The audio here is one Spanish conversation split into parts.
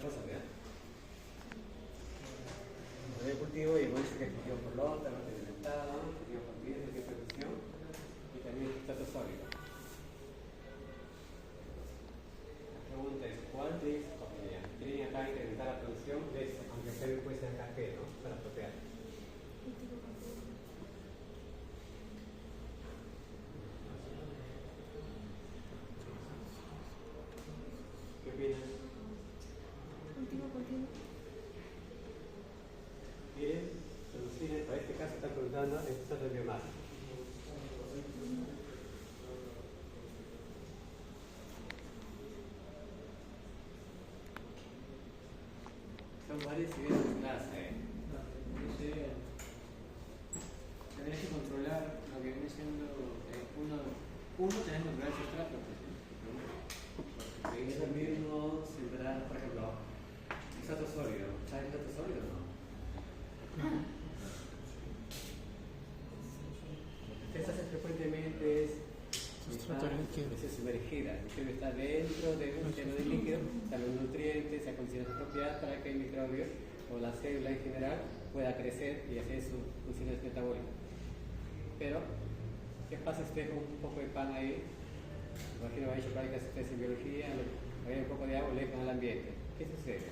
cosas, ¿verdad? El cultivo y hemos dicho que es cultivo por lota, no sedimentado, cultivo por viento, cultivo por producción y también sustrato sólido. La pregunta es, ¿cuál de esas comunidades quieren acá incrementar la producción de eso, aunque sea puede ser café, ¿no? Para protear. ¿Qué opinan? Cultivo continuo. Miren, producir, para este caso está preguntando en sustrato de biomasa. Son varias ideas mezcladas ahí. Tenés que controlar lo que viene siendo uno tenés que controlar el sustrato. Es lo mismo sembrar, por ejemplo, sustrato sólido. ¿Sabes sustrato sólido o no? Lo que se hace frecuentemente es Sustrato líquido. sumergida. El líquido está dentro de un sistema de líquido, sale un nutriente, se condiciones apropiadas para que el microbio o la célula en general pueda crecer y hacer sus funciones metabólicas. Pero, ¿qué pasa si usted con un poco de pan ahí? Imagino que ha hecho prácticas ustedes en biología, hay un poco de agua, le dejan al ambiente. ¿Qué sucede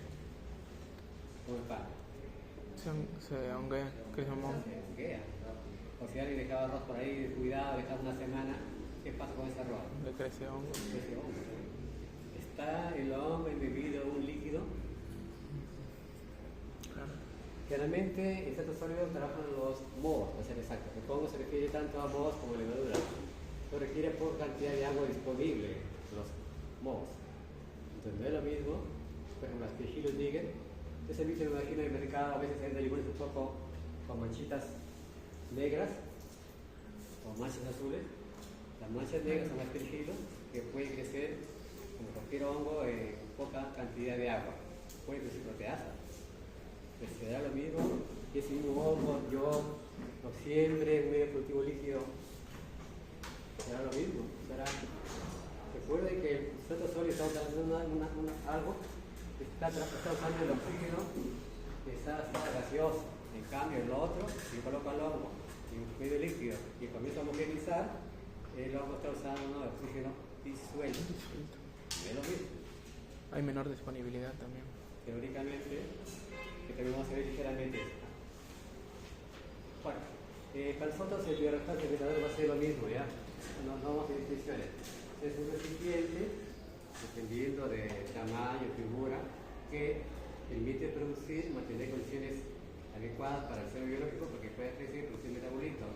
con el pan? Se honguea, que se monta. Se queda. O si alguien dejaba arroz por ahí, cuidado, dejaba una semana, ¿qué pasa con ese arroz? Le crece hongo. Crece hongo. Está el hongo embebido en un líquido. Claro. Generalmente en sustrato sólido trabajan los mohos, para ser exacto. El hongo se refiere tanto a mohos como a levaduras. Esto requiere poca cantidad de agua disponible, los mohos. Entonces no es lo mismo, por ejemplo, las Aspergillus niger. Ese bicho me imagino en el mercado, a veces hay de limones un poco con manchitas negras o manchas azules. Las manchas negras son Aspergillus que pueden crecer como cualquier hongo en poca cantidad de agua. Puede crecer proteasa. Pues será lo mismo, y ese mismo hongo, yo lo siembre en medio cultivo líquido, será lo mismo. Recuerden que el sustrato sólido está usando algo que está usando el oxígeno que está gaseoso. En cambio, el otro, si coloca el hongo en un medio líquido y comienza a homogeneizar, el hongo está usando el oxígeno disuelto. Es lo mismo. Hay menor disponibilidad también. Teóricamente, que también vamos a ver ligeramente esto. Bueno, para nosotros el bioreactor fermentador va a ser lo mismo, ¿ya? No vamos a hacer distinciones. Es un recipiente, dependiendo de tamaño, figura, que permite producir, mantener condiciones adecuadas para el ser biológico, porque puede crecer y producir metabolismo.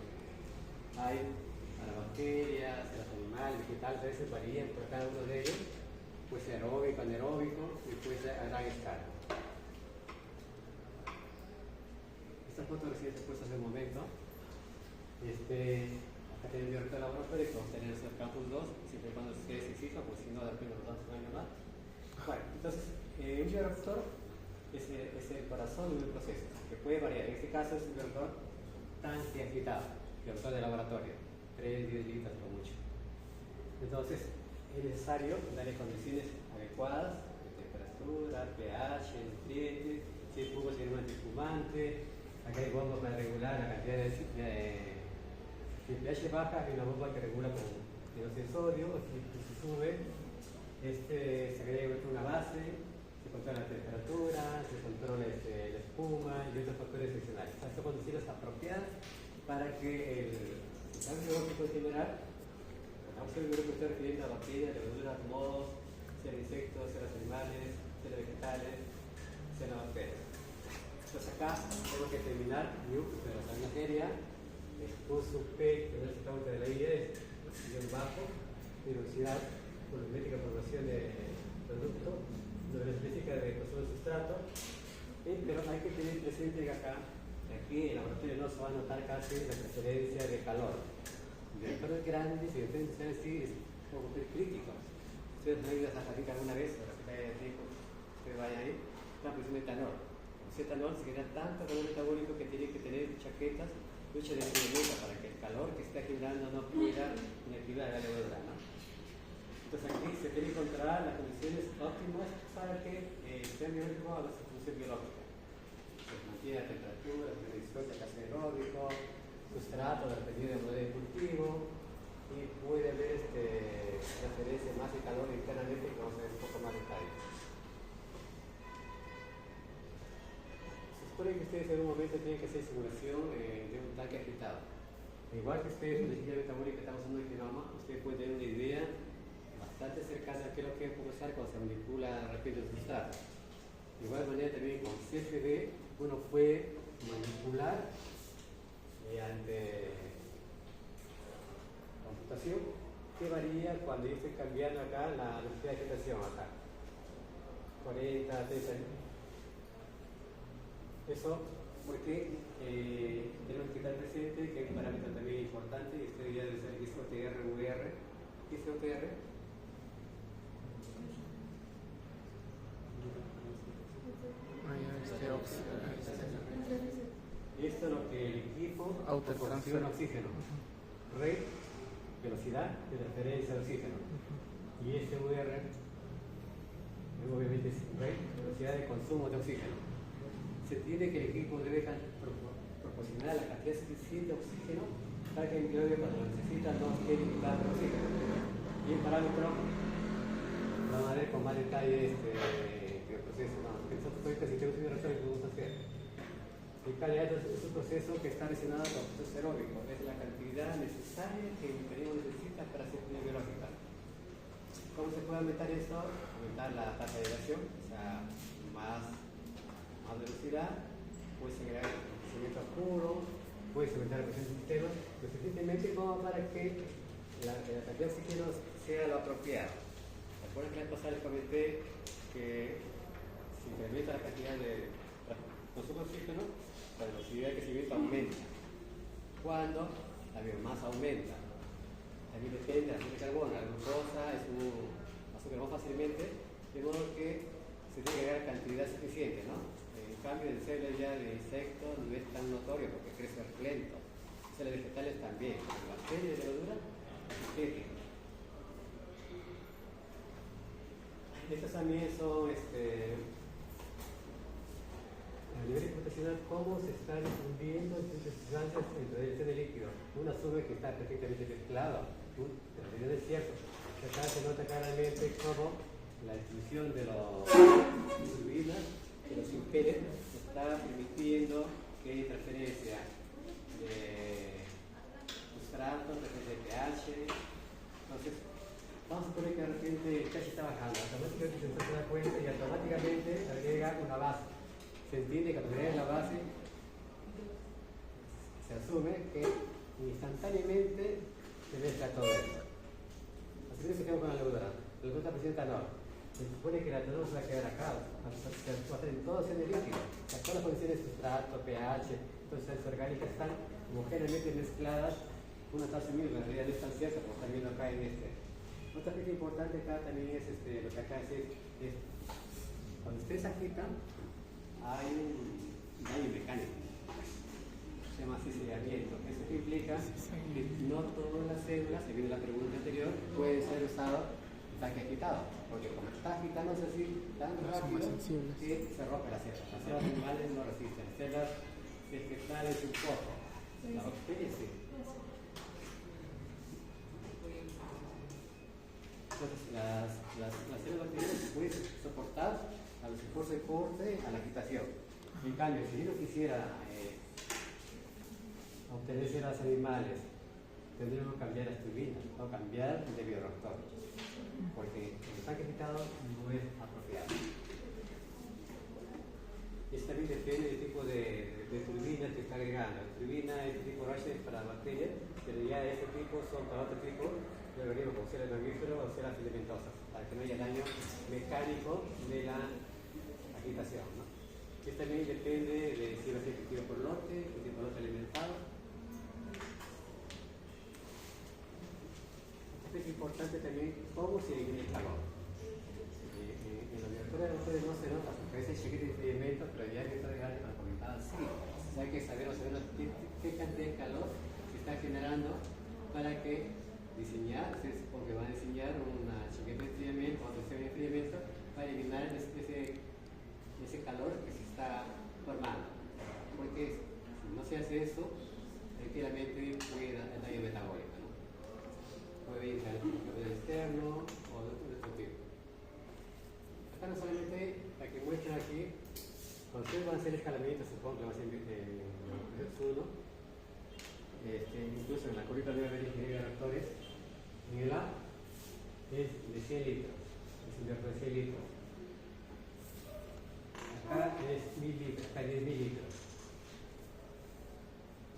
Hay para bacterias, para los animales, vegetales, a veces varían por cada uno de ellos. Puede ser aeróbico, anaeróbico y puede ser a gran escala. Esta foto recién se puso hace un momento. Acá tenemos el bioreactor laboratorio que vamos a tener en el campus 2, siempre y cuando se exija, porque si no, después nos vamos a años más. Bueno, entonces, un bioreactor es el corazón de un proceso, que puede variar. En este caso es un bioreactor tanque agitado, bioreactor de laboratorio, 3-10 litros por mucho. Entonces, es necesario darle condiciones adecuadas de temperatura, pH, nutrientes, si el jugo tiene un antiespumante, acá hay bombas para regular la cantidad de si el pH baja, hay una bomba que regula con dióxido de sodio, si se sube, se agrega una base, se controla la temperatura, se controla la espuma y otros factores adicionales. Estas son condiciones apropiadas para que el sistema biológico en general, vamos a ver que estoy refiriendo a bacterias, levaduras, mohos, células de insectos, células animales, células vegetales, células bacterias. Entonces acá tengo que terminar pero la materia. Esposo P, que no es el causa de la I, es oxígeno bajo, velocidad volumétrica por formación de producto, la específica de consumo de sustrato, pero hay que tener presente que acá, aquí en el laboratorio no se va a notar casi la transferencia de calor. El reactor es grande, si ustedes están así, es un poco crítico. Ustedes no han ido a Santa Rita alguna vez, para que vayan rico, ustedes vayan ahí, está produciendo etanol. Ese etanol se genera tanto calor metabólico que tiene que tener chaquetas lucha de biblioteca para que el calor que está generando no pueda inactivar la levadura, ¿no? Entonces aquí se quiere encontrar las condiciones óptimas para que el sistema biológico haga su función biológica. Se mantiene la temperatura, el suelta casi aeróbico, sustrato dependiendo del modelo de cultivo, y puede haber transferencia más de calor internamente, que vamos a ver un poco más detalle. Se supone que ustedes en un momento tienen que hacer simulación de un tanque agitado. Igual que ustedes en la ingeniería metabólica estamos usando el genoma, ustedes pueden tener una idea bastante cercana a qué es lo que puede usar cuando se manipula rápido el sustrato. De igual manera también con CFD uno puede manipular mediante computación que varía cuando yo estoy cambiando acá la velocidad de agitación acá 40, 30 eso porque tenemos que estar presente que hay un parámetro también importante y este ya debe ser el OTR VR. ¿Qué es OTR? Y esto es lo que el equipo proporciona oxígeno. Rate, velocidad de transferencia de oxígeno. Y este VR, obviamente es rate, velocidad de consumo de oxígeno. Se entiende que el equipo debe proporcionar la cantidad suficiente de oxígeno para que el microbio cuando lo necesita no quede limitado de oxígeno. Y el parámetro lo vamos a ver con más detalle el proceso. No, son proyectos y tenemos una razón que vamos a hacer. El calidad es un proceso que está relacionado con el proceso aeróbico, es la cantidad necesaria que el organismo necesita para hacer actividad biológica. ¿Cómo se puede aumentar esto? Aumentar la tasa de evasión, o sea, más velocidad, puedes agregar crecimiento puro, puedes aumentar la presión del sistema, lo suficientemente como para que la cantidad de oxígeno sea lo apropiado. Recuerden que la vez pasada les comenté que si incrementa la cantidad de consumo de oxígeno, la velocidad de crecimiento aumenta. Cuando la biomasa aumenta, también depende de la fuente de carbono, la glucosa es un azúcar más fácilmente, de modo que se tiene que agregar cantidad suficiente, ¿no? En cambio, en células ya de insectos no es tan notorio porque crece lento. Células vegetales también, en bacterias de levadura, sintéticos. Estos también son a nivel computacional cómo se están difundiendo distintas sustancias dentro del líquido. Uno asume que está perfectamente mezclado, pero no es cierto. Acá se nota claramente cómo la distribución de los turbinas, de los imperes, está permitiendo que haya transferencia de sustratos, transferencia de pH. Entonces, vamos a suponer que de repente el pH está bajando, automáticamente el sensor se da cuenta y automáticamente agrega una base. Se entiende que cuando agrega la base, se asume que instantáneamente se mezcla todo esto. Así que quedamos con la levadura. La levadura presenta no. Se supone que la levadura se va a quedar acá, va a estar en todo en el líquido. Todas las condiciones de sustrato, pH, entonces orgánicas están homogéneamente mezcladas. Una tasa mil, en realidad no es tan cierta como están viendo acá en este. Otra cosa importante acá también es lo que acá es cuando ustedes agitan, hay un daño mecánico. Se llama ciselamiento. Eso implica que no todas las células, según la pregunta anterior, pueden ser usadas en tanque agitado. Porque como está agitándose así tan rápido que se rompe la célula. Las células animales no resisten. Las células vegetales un poco. La bacteria sí. Entonces, las células bacterianas pueden soportar a los esfuerzos de corte, a la agitación. En cambio, si yo no quisiera obtener células animales, tendríamos que cambiar las turbinas o cambiar de bioreactor, porque el tanque agitado no es apropiado. Esto también depende del tipo de turbina que está agregando. La turbina es de tipo Rush para bacterias, pero ya de este tipo son para otro tipo de organismos, como células mamíferos o células filamentosas, para que no haya daño mecánico de la agitación, ¿no? Esto también depende de si va a ser efectivo por lote, si por lote alimentado. Esto es importante también cómo se elimina el calor. En la laboratorio ustedes no se nota, porque a veces llegué de experimentos, pero ya que está regalando con la comentada sí. O sea, hay que saber qué cantidad de calor se está generando para que diseñar, ustedes porque van a diseñar una chiqueta de enfriamiento le vas a procesos 1. Incluso en la currícula debe haber ingeniería de reactores. En el A es de 100 litros, es un reactor de 100 litros. Acá es 1000 litros, acá 10.000 litros.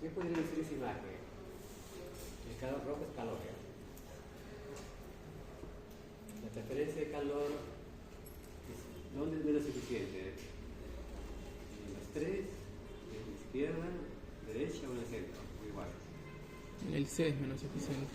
¿Qué podría decir esa imagen? El calor rojo es calor. La transferencia de calor, ¿dónde es menos eficiente? En los tres, en la izquierda, derecha o en el centro, o igual. El C es menos eficiente.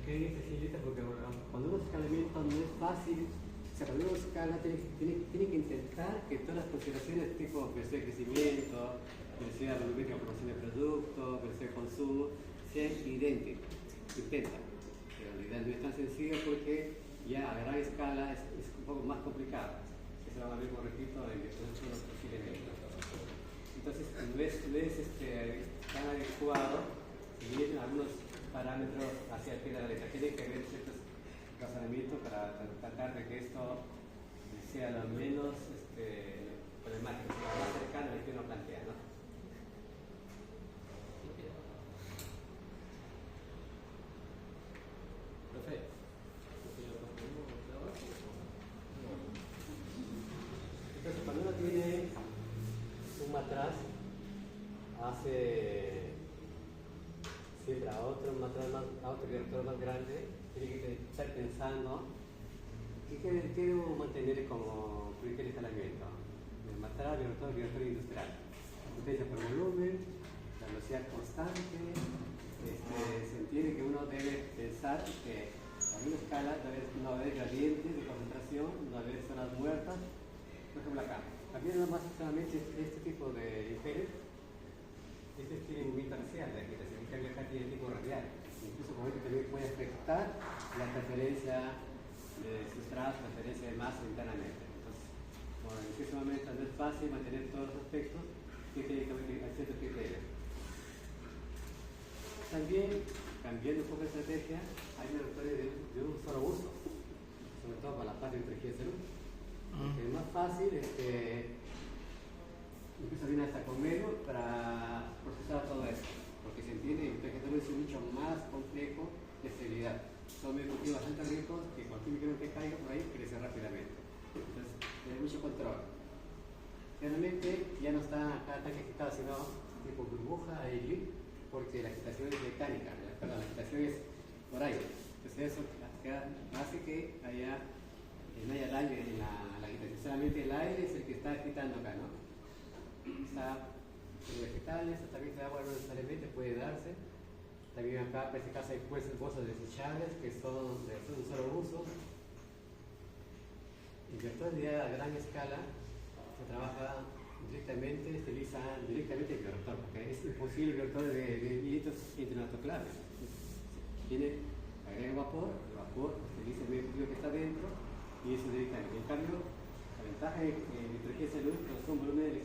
Aquí dice facilita porque cuando uno escalamiento no es fácil. O sea, cuando uno escala tiene que intentar que todas las consideraciones tipo velocidad de crecimiento, velocidad de volumétrica de producción de producto, velocidad de consumo, sean idénticas. Intenta. Pero en realidad no es tan sencillo porque ya a gran escala es un poco más complicado. Eso lo vamos a ver, como repito, en que son los procedimientos. Entonces, no es tan adecuado seguir algunos parámetros hacia el pie de la letra. Tiene que haber ciertos razonamientos para tratar de que esto sea lo menos problemático, sea más cercano a lo que uno plantea, ¿no? Perfecto. Entonces, cuando uno tiene un matraz, hace siempre a otro reactor más grande, tiene que estar pensando qué debo mantener como criterio de escalamiento. El matraz, el reactor industrial. Potencia por volumen, la velocidad constante. Se entiende que uno debe pensar que a una escala no va a haber gradientes de concentración, no va a haber zonas muertas. Por ejemplo acá. También más solamente este tipo de imperios. Este tiene movimiento parcial de agitación, en cambio acá tiene tipo radial. Incluso como esto también puede afectar la transferencia de sustrato, transferencia de masa internamente. Entonces, bueno, en ese momento no es fácil mantener todos los aspectos que tienen que haber ciertos criterios. También, cambiando un poco de estrategia, hay reactores de un solo uso, sobre todo para la parte de energía de salud. Es más fácil, incluso viene hasta con medio para procesar todo esto, porque se entiende que el es mucho más complejo de estabilidad. Son medios bastante ricos que cualquier micrófono que caiga por ahí crece rápidamente. Entonces, tiene mucho control. Realmente ya no está acá tan agitado, sino tipo burbuja y grip, porque la agitación es mecánica, la agitación es por aire. Entonces, eso hace que no haya el aire en la agitación. Solamente el aire es el que está agitando acá, ¿no? Está vegetales, tratamiento de agua no necesariamente puede darse. También acá, en este caso, hay bolsas desechables que son de un solo uso. En reactores a gran escala se trabaja directamente, se utiliza directamente el bioreactor, porque es imposible el reactor de hielitos internautoclaves. Tiene agrega el vapor utiliza el medio fluido que está dentro y eso directamente. En cambio, la ventaja de nitrogen salud es que son volúmenes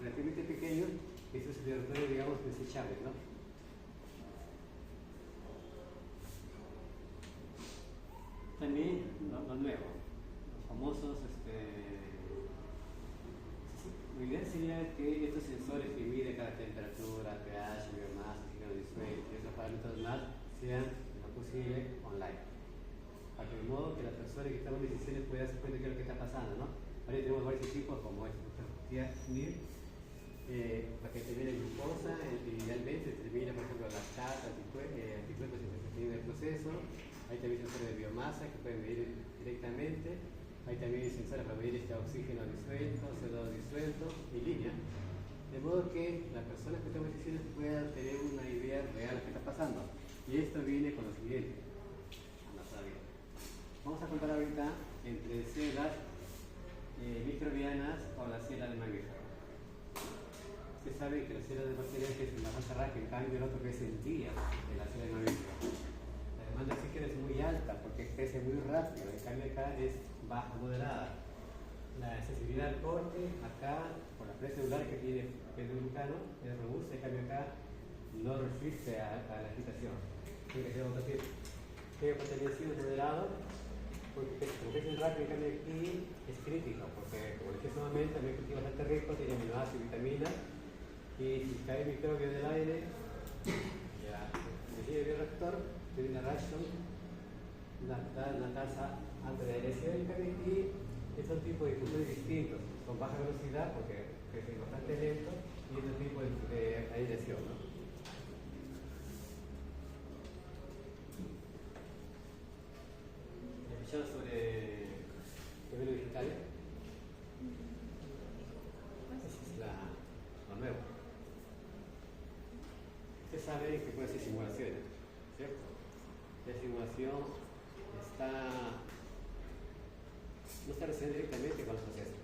relativamente pequeños, estos reactores, digamos, desechables, ¿no? También lo nuevo, los famosos, lo ideal sería que estos sensores que miden cada temperatura, pH, biomasa, oxígeno disuelto y otros parámetros más sean lo posible online. Para que de modo que la persona que está tomando decisiones pueda darse cuenta de qué es lo que está pasando, ¿no? Ahora tenemos varios equipos como este, para que termine glucosa, idealmente termina, por ejemplo, lactato, anticuerpos en el proceso. Hay también sensores de biomasa que pueden medir directamente. Hay también sensores para medir oxígeno disuelto, CO2 disuelto y línea. De modo que la persona que toma decisiones pueda tener una idea real de lo que está pasando. Y esto viene con lo siguiente. Vamos a comparar ahorita entre células microbianas o las células de mamíferos. Usted sabe que las células de bacterias crecen bastante rápido, en cambio el otro crece en días de la célula de mamíferos. La demanda de oxígeno es muy alta porque crece muy rápido, en cambio acá es baja, moderada. La sensibilidad al corte, acá, por la presión celular que tiene el glucano, es robusta, en cambio acá no resiste a la agitación. Tiene que ser otro tipo. Tiene potencial moderado, porque como que es el rápido, en cambio aquí es crítico, porque como dije sumamente, también es bastante rico, tiene aminoácidos y vitaminas, y si cae el microbio del aire, ya, decide el bioreactor, tiene una reacción, una tasa alta de aireación, en cambio aquí son tipos de difusiones distintos, con baja velocidad, porque es bastante lento, y otro tipo de aireación, ¿no? Sobre niveles digitales. Esa es lo nuevo. Ustedes saben que puede ser simulaciones, ¿cierto? La simulación no está relacionada directamente con los procesos.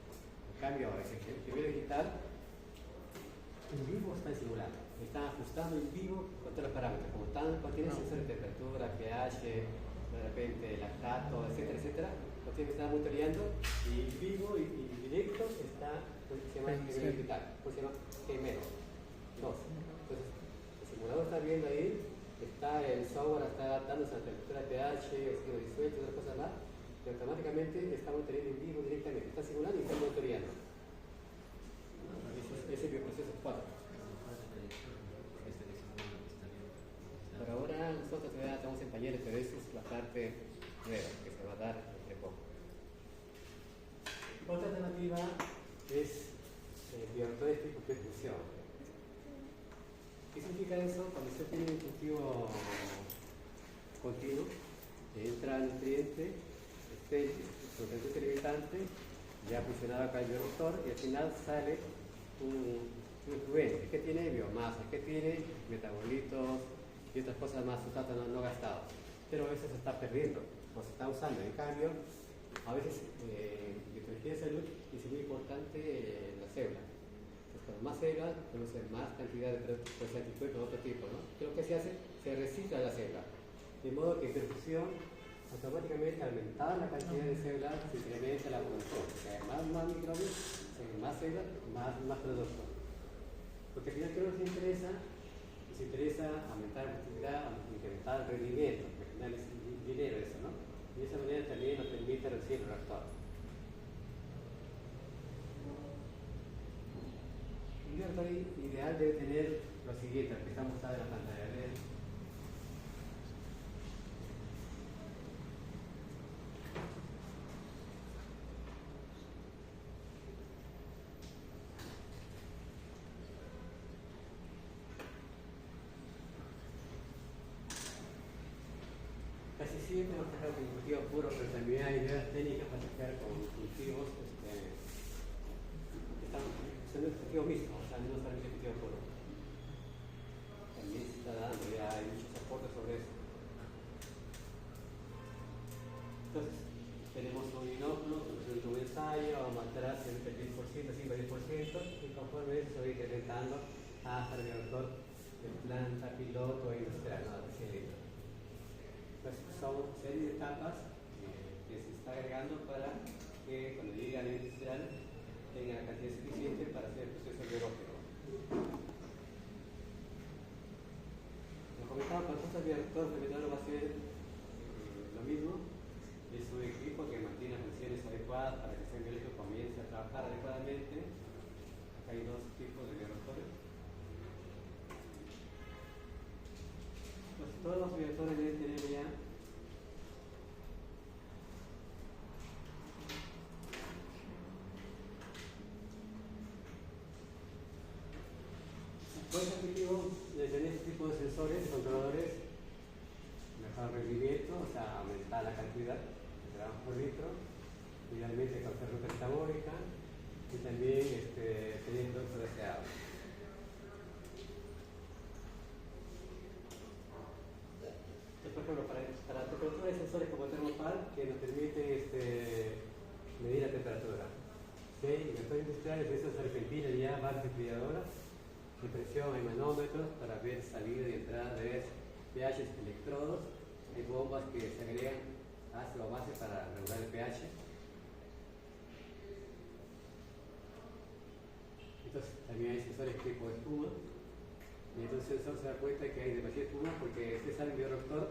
En cambio, el nivel digital en vivo está simulando. Está ajustando en vivo con todos los parámetros, como contiene sensores de temperatura, pH, de repente lactato, etcétera, etcétera, lo tiene que estar monitoreando y vivo y directo está, se llama nivel digital, se llama G-2. Entonces, el simulador está viendo ahí, está el software está adaptándose a la temperatura pH, oxígeno disuelto, otras cosas más, y automáticamente está monitoreando en vivo directamente, está simulando y está monitoreando. Ese es el bioproceso 4. Por ahora nosotros todavía estamos en pañales, pero esa es la parte nueva que se va a dar entre poco. Otra alternativa es bioreactores tipo perfusión. ¿Qué significa eso? Cuando usted tiene un cultivo continuo, entra el nutriente, nutriente limitante, ya fusionado acá el bioreactor, y al final sale un influente. ¿Qué tiene? Biomasa. ¿Qué tiene? Metabolitos y otras cosas más, sustratos no gastados. Pero a veces se está perdiendo, o se está usando. En cambio, a veces biotecnología de salud es muy importante la célula. Entonces, con más células, produce más cantidad de anticuerpos de otro tipo, ¿no? ¿Qué es lo que se hace? Se recicla la célula. De modo que en perfusión, automáticamente aumentada la cantidad de células, se incrementa la producción. O sea, más microbios, más células, más producto. Porque al final, ¿qué nos interesa? Nos interesa aumentar la productividad, incrementar el rendimiento, porque al final es dinero eso, ¿no? Y de esa manera también nos permite reducir el reactor. Un reactor ideal debe tener lo siguiente, que está mostrado en la pantalla. Casi siempre hemos trabajado con cultivos puros, pero también hay ideas técnicas para trabajar con cultivos son cultivos mixtos, o sea, no solamente cultivos puros. También se está dando, ya hay muchos aportes sobre eso. Entonces, tenemos un binóculo, tenemos un ensayo, vamos a mostrar siempre el 10%, siempre el 10%, y conforme eso se va incrementando hasta el reactor de planta, piloto e industrial, ¿no? Pues son series de etapas que se está agregando para que cuando llegue a la industrial tenga la cantidad suficiente para hacer el proceso biológico. Como comentaba, para el proceso biológico, el metodólogo va a ser lo mismo. Es un equipo que mantiene las condiciones adecuadas para que el sistema biológico comience a trabajar adecuadamente. Acá hay dos tipos de bioreactores. Entonces, todos los bioreactores deben tener ya buen objetivo de tener este tipo de sensores y controladores, mejor rendimiento, o sea, aumentar la cantidad de gramos por litro, idealmente causar ruta metabólica y también tener productos deseados. Por ejemplo, para la temperatura de sensores como termopal que nos permite medir la temperatura. ¿Sí? En motores industriales de esas serpentinas ya barras enfriadoras de presión, hay manómetros para ver salida y entrada de pH, electrodos, hay bombas que se agregan ácido o base para regular el pH. Entonces también hay sensores tipo espuma, y entonces el sensor se da cuenta que hay demasiada espuma porque este sale en bioreactor,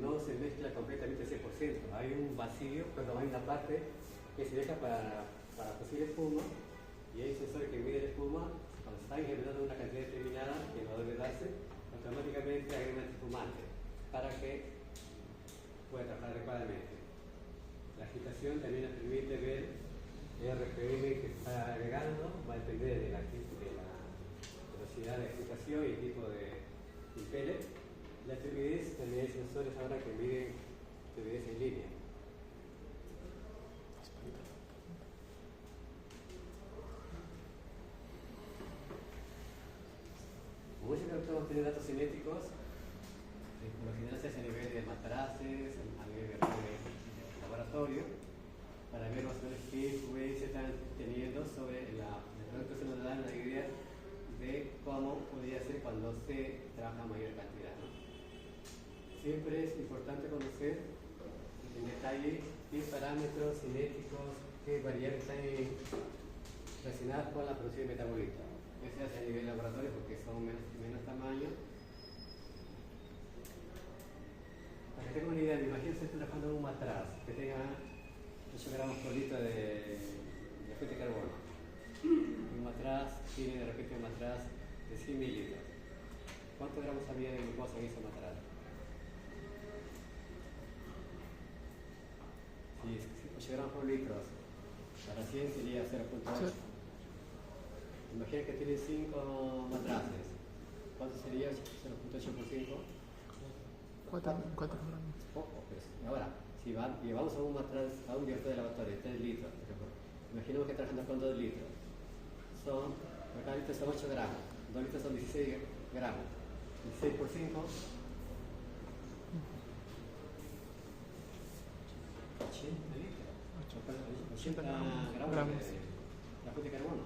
no se mezcla completamente al 100%. Hay un vacío, pero hay una parte que se deja para posible espuma, y hay sensores que miden la espuma. Cuando se está generando una cantidad determinada que no debe darse, automáticamente agrega un espumante para que pueda trabajar adecuadamente. La agitación también nos permite ver el RPM que está agregando, va a depender de la velocidad de agitación y el tipo de impeller. La turbidez también hay sensores ahora que miden turbidez en línea. Como ese producto tiene datos cinéticos, por lo general se hace a nivel de matraces, a nivel de laboratorio, para ver más o menos qué influencia están teniendo sobre el producto. Se nos da una idea de cómo podría ser cuando se trabaja a mayor cantidad, ¿no? Siempre es importante conocer en detalle qué parámetros cinéticos, qué variables están relacionadas con la producción de metabolito. Eso se hace a nivel laboratorio porque son menos tamaño. Para que tengan una idea, imagínense trabajando en un matraz que tenga 8 gramos por litro de fuente de carbono. Un matraz tiene de repente un matraz de 100 mililitros. ¿Cuántos gramos había de glucosa en ese matraz? Si es 8 gramos por litro, para 100 sería 0.8. Imagina que tiene 5 matraces. ¿Cuánto sería 0.8 por 5? 4 gramos. Poco, pero ahora, si llevamos a un matraz, a un director de lavatorio de 3 litros, imaginemos que trabajando con 2 litros. Cada litro son 8 gramos, 2 litros son 16 gramos. 16 por 5, 80 litros. 80 gramos de la fuente de carbono.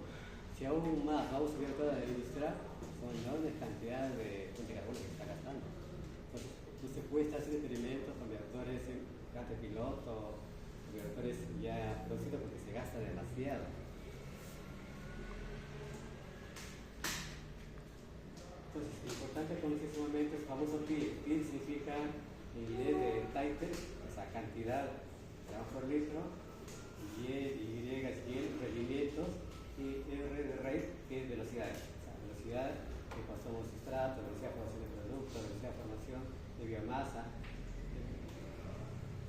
Si aún más vamos a subir toda la industria, son enormes cantidades de fuente de carbono que se está gastando. Entonces, no se puede estar haciendo experimentos con reactores en planta piloto, con reactores ya producidos porque se gasta demasiado. Entonces, lo importante conocer en ese momento es el famoso PIL. PIL significa unidad de Taiter, o sea, cantidad de gramos por litro, Y es rendimientos, y R de rate, que es velocidad. O sea, velocidad de consumo de sustrato, velocidad de formación de productos, velocidad de formación de biomasa.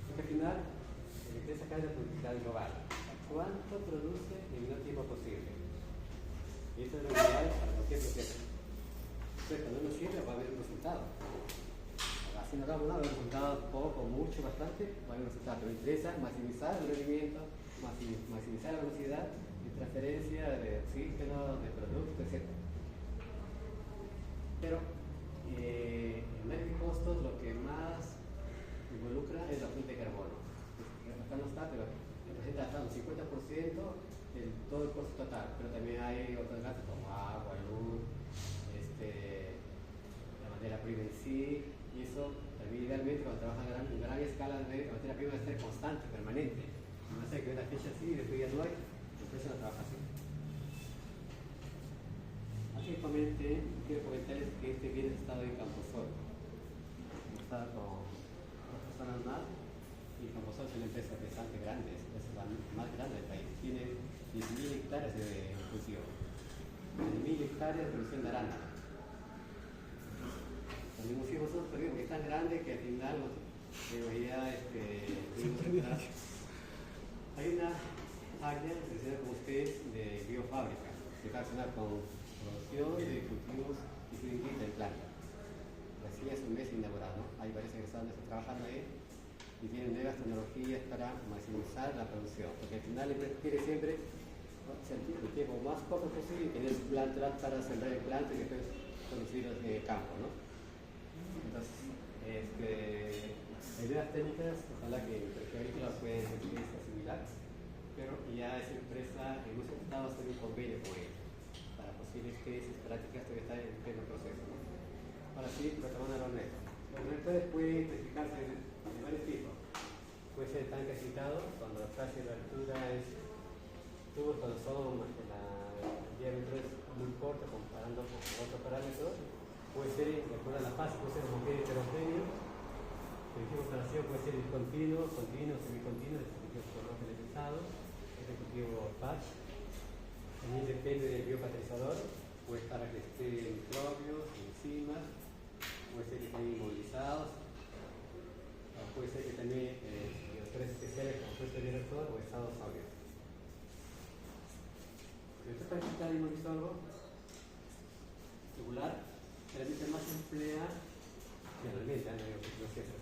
Porque al final, lo que interesa acá es la productividad global. ¿Cuánto produce en el menor tiempo posible? Y esto es lo ideal para cualquier proceso. Entonces, cuando uno sirve, va a haber un resultado. Si no hagamos nada, resultados poco, mucho, bastante, va a haber un resultado. Pero interesa maximizar el rendimiento, maximizar la velocidad de transferencia de oxígeno, de productos, etc. Pero en análisis de costos lo que más involucra es la fuente de carbono. Acá no está, pero representa hasta un 50% de todo el costo total. Pero también hay otros gastos como agua, luz, la materia prima en sí. Y eso también idealmente cuando trabaja en gran escala de materia prima debe ser constante, permanente. No sé que una fecha así y después ya no hay, la empresa no trabaja así. Básicamente quiero comentarles que este bien estado en Camposol. Está con 2 personas más, y Camposol es una empresa bastante grande, es la más grande del país. Tiene 10.000 hectáreas de cultivo, 10.000 hectáreas de producción de arándano. Los mismos hijos son perdidos porque es tan grande que al final hay una área relacionada con ustedes de biofábrica que está relacionada con producción de cultivos y fluidifica en planta. Recién hace un mes inaugurado, hay varios egresados que están trabajando ahí y tienen nuevas tecnologías para maximizar la producción, porque al final la empresa quiere siempre sentir el tiempo más corto posible y tener plantas para sembrar el planta y después producirlos en el campo, ¿no? Entonces, ideas técnicas, ojalá que el perfil agrícola pueda asimilar, pero ya esa empresa hemos intentado hacer un convenio con ella para posibles tesis, prácticas que están en pleno proceso, ¿no? Ahora sí, retomando los retos. Los reactores pueden clasificarse de varios tipos. Puede ser tanque agitado, cuando la fase de la altura es tubos, cuando son el diámetro es muy corto comparando con otros parámetros. Puede ser, de acuerdo a la fase, puede ser homogéneo heterogéneo, El tipo de operación puede ser discontinuo, continuo, semicontinuo, ejecutivo por no generalizado, ejecutivo batch. También depende del biopatrizador, puede estar que esté microbios, enzimas, puede ser que estén inmovilizados, o puede ser que también reactores especiales como puede ser el reactor o estado sólido. El reactor para quitar inmovilizador regular generalmente más se emplea generalmente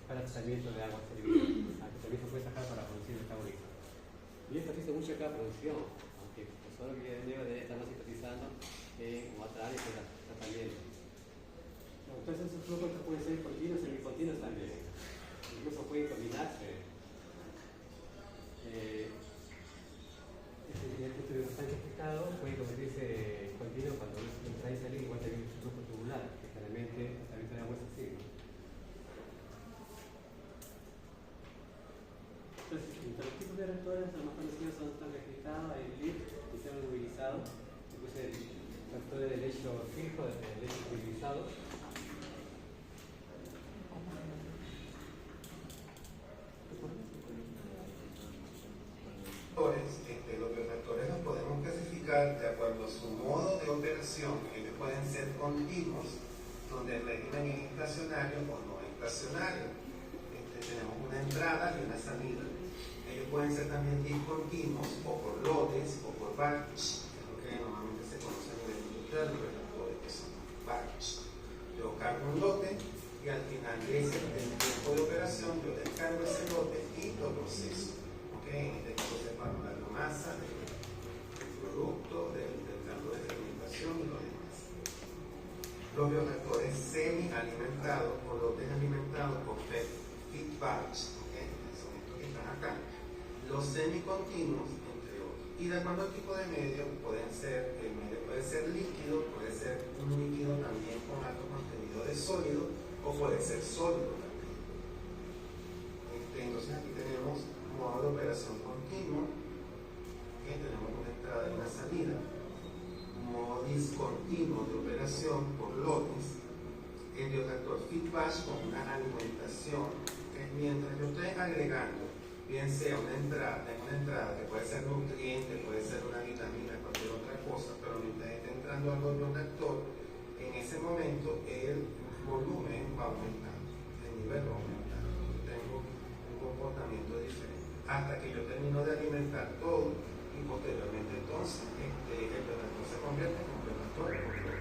para tratamiento de agua servida, aunque también se puede sacar para producir el carbónico. Y esto dice mucho acá producción, aunque solo que debe estar más sintetizando en otra área que es el tratamiento. Entonces esos flujos pueden ser continuos y semicontinuos también. Incluso pueden combinarse. Este estudio que está explicado puede convertirse continuo cuando entra y salir igual también un flujo tubular, que generalmente el tratamiento de agua es así, ¿no? Entonces, entre los tipos de reactores, los más conocidos son tan registrados, el LIP, sistema movilizado, después el reactor de lecho fijo, el lecho movilizado. Los bioreactores los podemos clasificar de acuerdo a su modo de operación. Ellos pueden ser continuos, donde el régimen es inflacionario o no inflacionario. Tenemos una entrada y una salida. Ellos pueden ser también discontinuos o por lotes o por batch, que es lo que normalmente se conoce a nivel industrial, los reactores que son batch. Yo cargo un lote y al final de ese tiempo de operación yo descargo ese lote y lo proceso. En este caso separo la biomasa del producto, del campo de fermentación y lo demás. Los bioreactores semi-alimentados o lotes alimentados por feed batch, son estos que están acá. Los semicontinuos, entre otros. Y de acuerdo al tipo de medio, el medio puede ser líquido, puede ser un líquido también con alto contenido de sólido o puede ser sólido también. Entonces aquí tenemos modo de operación continuo, tenemos una entrada y una salida, modo discontinuo de operación por lotes, el bioreactor feed batch con una alimentación, mientras yo estoy agregando, bien sea una entrada que puede ser nutriente, puede ser una vitamina, cualquier otra cosa, pero mientras esté entrando algo en el bioreactor, en ese momento el volumen va aumentando, el nivel va aumentando, tengo un comportamiento diferente, hasta que yo termino de alimentar todo y posteriormente entonces el bioreactor se convierte en un bioreactor control.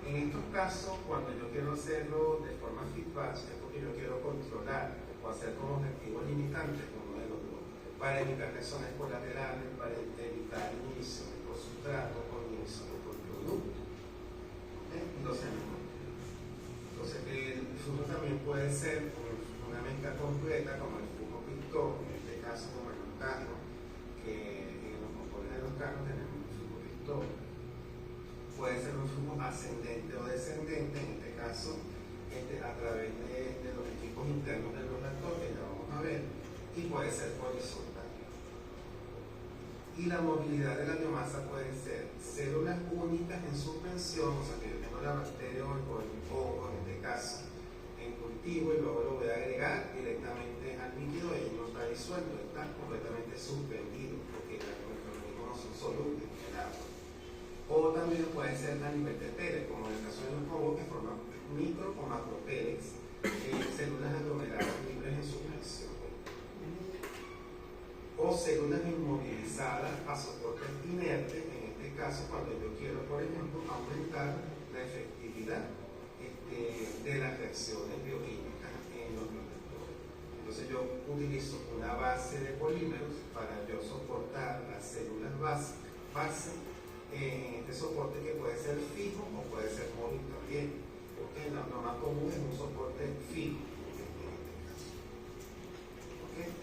En estos casos, cuando yo quiero hacerlo de forma feed batch, es porque yo quiero controlar o hacer como objetivo limitante uno de los dos, para evitar reacciones colaterales, para evitar inhibiciones por sustrato o inhibiciones por producto. Entonces el flujo también puede ser una mezcla completa, como el flujo Pictot, en este caso como en un carro, que en los motores de los carros tenemos un flujo Pictot. Puede ser un flujo ascendente o descendente, en este caso a través de los equipos internos de los reactores, que ya vamos a ver, y puede ser horizontal. Y la movilidad de la biomasa puede ser células únicas en suspensión, o sea que yo tengo la bacteria o el hongo, en este caso, en cultivo y luego lo voy a agregar directamente al líquido y no está disuelto, está completamente suspendido, porque los microorganismos no son solubles en el agua. O también puede ser a nivel de Pérez, como en el caso de los hongos que forman micro o macropérez, células aglomeradas libres en suspensión. O células inmovilizadas a soportes inertes, en este caso cuando yo quiero, por ejemplo, aumentar la efectividad de las reacciones bioquímicas en los bioreactores. Entonces yo utilizo una base de polímeros para yo soportar las células base en este soporte que puede ser fijo o puede ser móvil también, porque lo más común es un soporte fijo en este caso.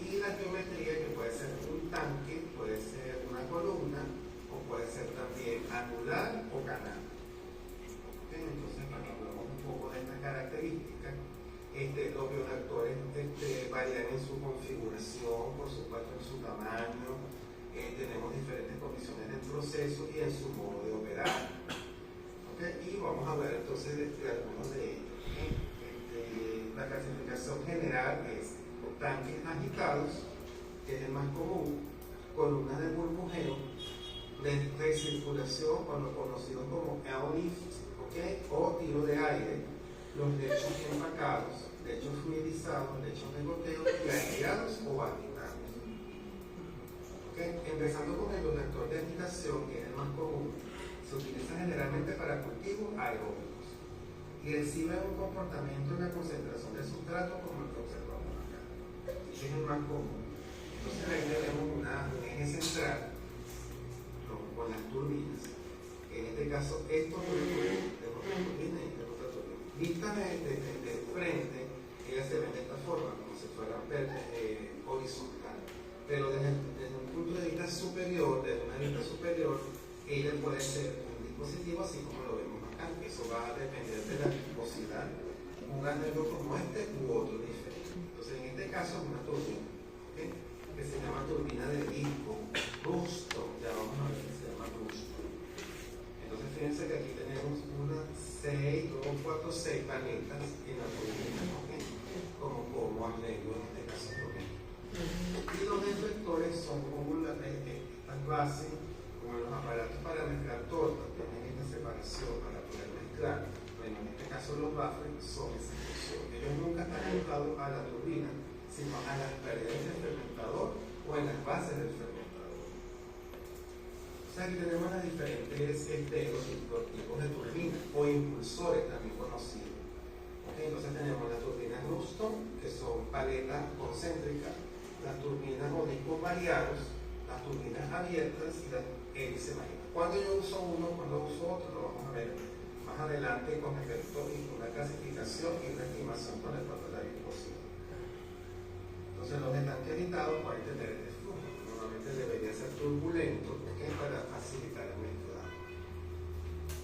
Y la geometría, que puede ser un tanque, puede ser una columna o puede ser también anular o canal. Entonces, para que hablamos un poco de estas características, los bioreactores varían en su configuración, por supuesto en su tamaño, tenemos diferentes condiciones del proceso y en su modo de operar. Y vamos a ver entonces algunos de ellos. la clasificación general es tanques agitados, que es el más común, columnas de burbujeo, de recirculación, o lo conocido como airlift, ¿okay? O tiro de aire, los lechos empacados, lechos fluidizados, lechos de goteo, aireados o agitados. ¿Okay? Empezando con el reactor de agitación, que es el más común, se utiliza generalmente para cultivos aeróbicos y recibe un comportamiento y una concentración de sustrato como el que observamos acá. Ese es el más común. Entonces ahí tenemos un eje central con las turbinas. En este caso, estos turbinas, y esta otra turbina. Vistas de frente, ellas se ven de esta forma, como si fueran horizontal. Pero desde un punto de vista superior, desde una vista superior, ella puede ser un dispositivo así como lo vemos acá. Eso va a depender de la viscosidad. Un anhelo como este u otro diferente. Entonces, en este caso es una turbina, ¿okay? Que se llama turbina de disco, Ruston. Ya vamos a ver que se llama Ruston. Entonces, fíjense que aquí tenemos unas 6 paletas en la turbina, ¿okay? Como arreglo en este caso también. Y los deflectores son como las bases, como los aparatos para mezclar tortas, tienen esta separación para poder mezclar. Bueno, en este caso los baffles son esa función. Ellos nunca están enfocados a la turbina, sino a las paredes del fermentador o en las bases del fermentador. O sea, aquí tenemos las diferentes los tipos de turbinas o impulsores también conocidos. ¿Okay? Entonces tenemos las turbinas Ruston, que son paletas concéntricas, las turbinas o discos variados, las turbinas abiertas y las hélices marinas. Cuando yo uso uno, cuando uso otro, lo vamos a ver más adelante con respecto y con la clasificación y la estimación con respecto a la viscosidad. Entonces los estanques agitados pueden tener este flujo. Normalmente debería ser turbulento, ¿okay? Para facilitar el mezclado.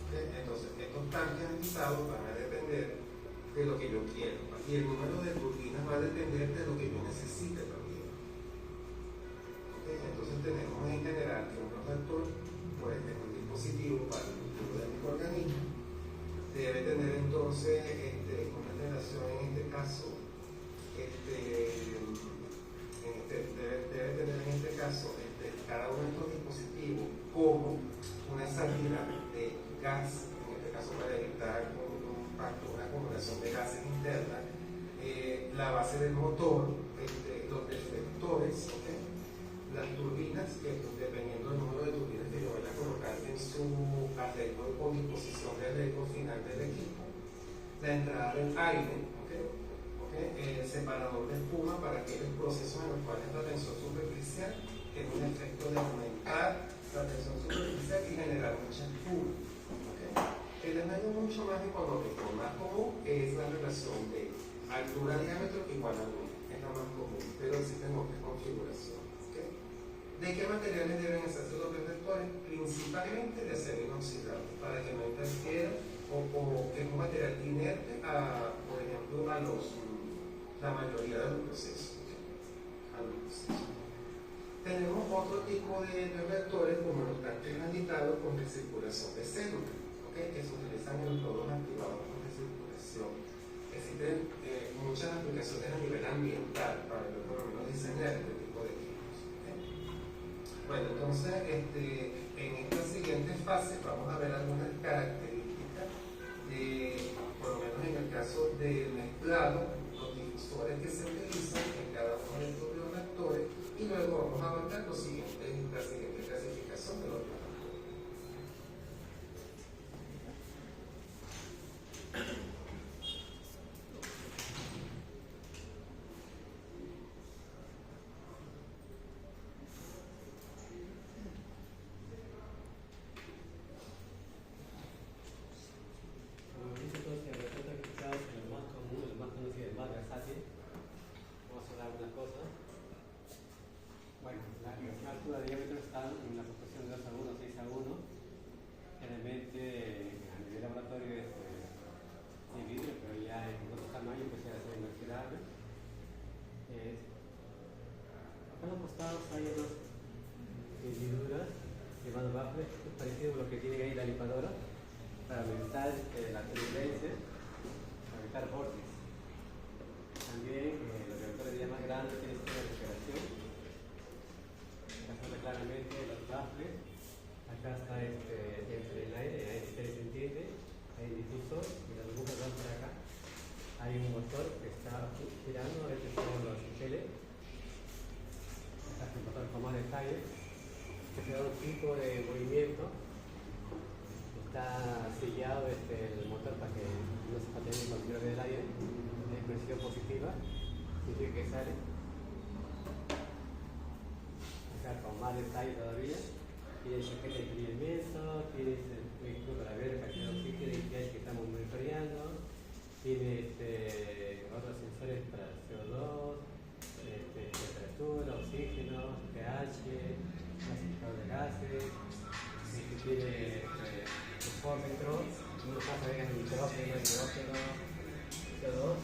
¿Okay? Entonces estos tanques agitados van a depender de lo que yo quiero y el número de turbinas va a depender de lo que yo necesite también. ¿Okay? Entonces tenemos en general que un reactor puede tener un dispositivo para el cultivo de microorganismos, debe tener entonces una relación en este caso debe tener en este caso cada uno de estos dispositivos como una salida de gas, en este caso para evitar una acumulación de gases internas, la base del motor, los deflectores, ¿okay? Las turbinas, que dependiendo del número de turbinas que yo vaya a colocar en su arreglo o disposición de arreglo final del equipo, la entrada del aire, el separador de espuma para aquellos procesos en los cuales la tensión superficial tiene un efecto de aumentar la tensión superficial y generar mucha espuma. El arreglo mucho más económico, más común, es la relación de altura-diámetro igual a 1, es la más común, pero existen otras configuraciones. ¿De qué materiales deben hacerse los reflectores? Principalmente de acero inoxidable, para que no interfiera o que es un material inerte por ejemplo, la mayoría de los procesos. Tenemos otro tipo de reflectores como los tanques agitados con recirculación de células, ¿okay? Que se utilizan en los lodos activados con recirculación. Existen muchas aplicaciones a nivel ambiental para que por lo menos diseñar este tipo de equipos. ¿Okay? Bueno, entonces en esta siguiente fase vamos a ver algunas características por lo menos en el caso del mezclado, los difusores que se utilizan en cada uno de estos bioreactores y luego vamos a abarcar la siguiente clasificación de los bioreactores. Hay unas hendiduras llamadas baffles, parecido a lo que tiene ahí la limpiadora, para aumentar la turbulencia, para evitar vórtices. también los reactores ya más grandes tienen sistema de refrigeración. Acá se ve claramente los baffles. Acá está entre el aire se entiende, hay el difusor y las burbujas van por acá. Hay un motor que está girando, estos son los impeles. Acá se motor con más detalle. Este es un tipo de movimiento. Está sellado el motor para que no se patine el control del aire. Hay presión positiva, significa que sale. Acá con más detalle todavía. Tiene el soquete de enfriamiento, tiene el vehículo para ver la cantidad de oxígeno y pH que estamos monitoreando. Tiene otros sensores para CO2, temperatura, oxígeno, pH, clasificador de gases. Tiene termómetro, uno pasa a ver el nitrógeno, CO2.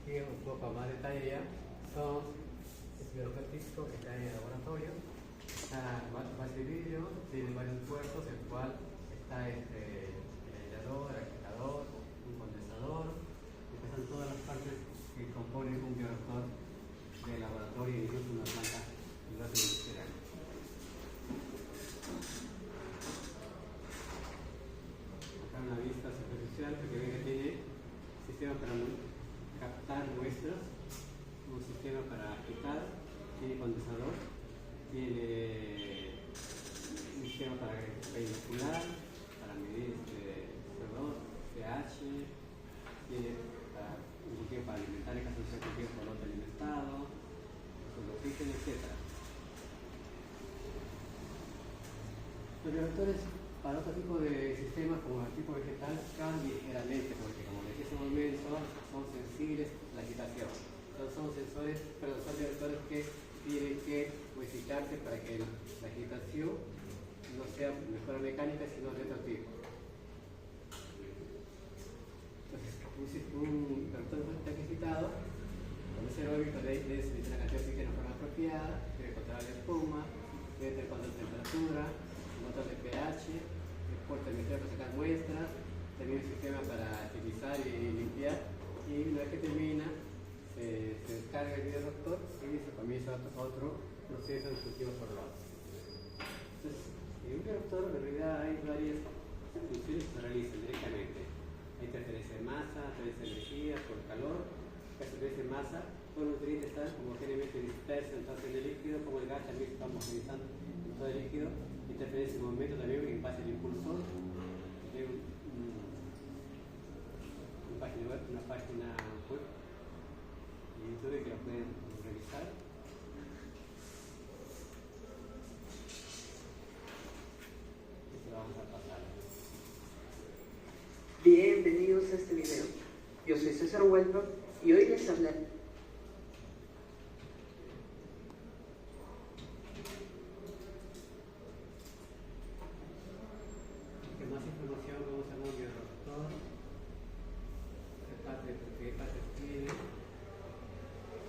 Aquí un poco más detalle ya. Son biología físico que está en el laboratorio. Está base de vidrio, tiene varios puertos, en el cual está el aislador, el agitador, un condensador. Estas son todas las partes que componen un bioreactor de laboratorio y incluso una planta industrial. Acá una vista superficial que ven que tiene sistema para captar muestras, un sistema para agitar, tiene condensador, tiene un sistema para veicular, para medir CO2, pH, tiene un cultivo para alimentar en caso de ser cultivo por lote alimentado, con oxígeno, etc. Los reactores para otro tipo de sistemas como el tipo vegetal cambian ligeramente porque, como les dije hace un momento, son sensibles a la agitación. Entonces son sensores, pero son reactores que tienen que modificarse para que la agitación no sea mejora mecánica sino de otro tipo. Entonces un reactor tan agitado, cuando es aeróbico debe emitir una cantidad de oxígeno de forma apropiada, debe controlar la espuma, debe tener control de temperatura, un motor de pH, el puerto de para sacar muestras, también un sistema para agilizar y limpiar, y una vez que termina se descarga el bioreactor y se comienza otro proceso de cultivo por lote. Entonces, en un bioreactor en realidad hay varias funciones que se realizan directamente. Hay transferencia de masa, transferencia de energía por calor. La transferencia de masa, todos los nutrientes están homogéneamente dispersos entonces en el líquido, como el gas también estamos utilizando en todo el líquido. Y transferencia de movimiento también en base al impulsor. Hay una página web y YouTube que lo pueden revisar. Esto lo vamos a pasar. Bienvenidos a este video. Yo soy César Huelva y hoy les hablaré. Más información vamos a ver un bioreactor. ¿Qué parte tiene?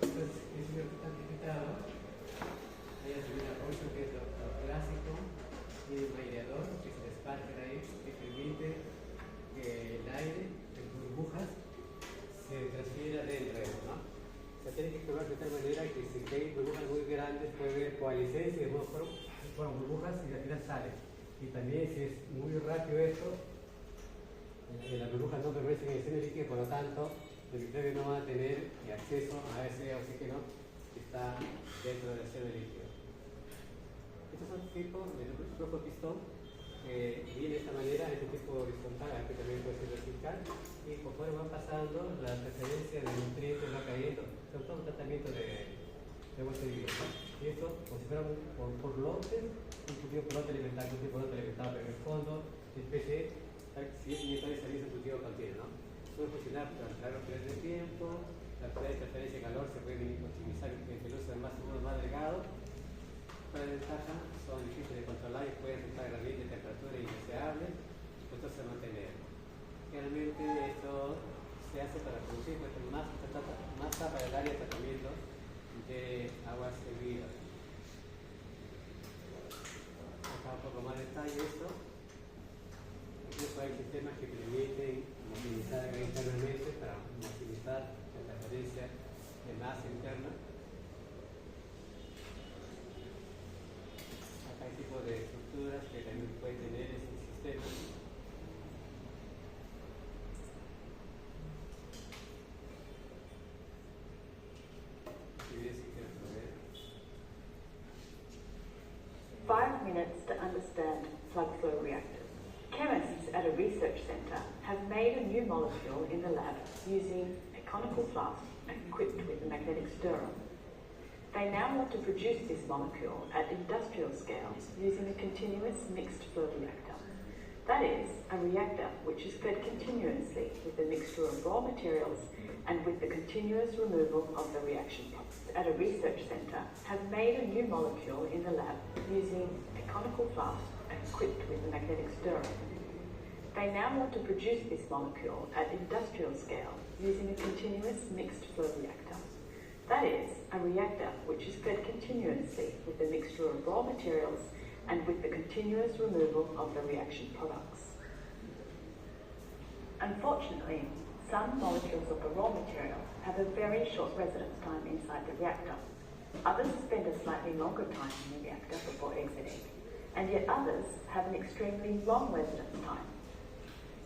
Entonces, es un bioreactor certificado. Hay la primera opción que es lo clásico. Tiene un aireador, que es el sparker ahí, que permite que el aire en burbujas se transfiera dentro de él, ¿no? O sea, tiene que probar de tal manera que si hay burbujas muy grandes puede haber coalescencia y después fueron burbujas y al final sale. Y también si es muy rápido esto, las burbujas no permanecen en el seno líquido, por lo tanto, los microbios no van a tener acceso a ese oxígeno que está dentro del seno líquido. Estos son tipos de propio pistón que viene de esta manera, este tipo horizontal, que también puede ser vertical, y conforme van pasando, la transferencia de nutrientes va cayendo, son todo un tratamiento de vuelta de vida. Y esto, como si fuera por lotes, un cultivo por lote alimentado, un cultivo por lote alimentado, pero en el fondo, la especie, si es nieta de salir, el cultivo contiene, ¿no? Puede funcionar para los periodos de tiempo, la transferencia de calor se puede optimizar entre el uso de más seguro, más delgado. Para la ventaja, son difíciles de controlar y pueden afectar herramientas de temperatura indeseables, esto se mantener. Generalmente esto se hace para producir más para el área de tratamiento de aguas hervidas. Acá un poco más detalle esto. Incluso hay sistemas que permiten movilizar acá internamente para facilitar la transferencia de masa interna. Acá hay tipos de estructuras que también puede tener ese sistema. Si quieren proveer. 5 minutes to understand plug flow reactors. Chemists at a research centre have made a new molecule in the lab using a conical flask equipped with a magnetic stirrer. They now want to produce this molecule at industrial scale using a continuous mixed flow reactor. That is, a reactor which is fed continuously with a mixture of raw materials and with the continuous removal of the reaction products. At a research centre have made a new molecule in the lab using a conical flask equipped with a magnetic stirrer. They now want to produce this molecule at industrial scale using a continuous mixed flow reactor. That is, a reactor which is fed continuously with a mixture of raw materials and with the continuous removal of the reaction products. Unfortunately, some molecules of the raw material have a very short residence time inside the reactor. Others spend a slightly longer time in the reactor before exiting, and yet others have an extremely long residence time.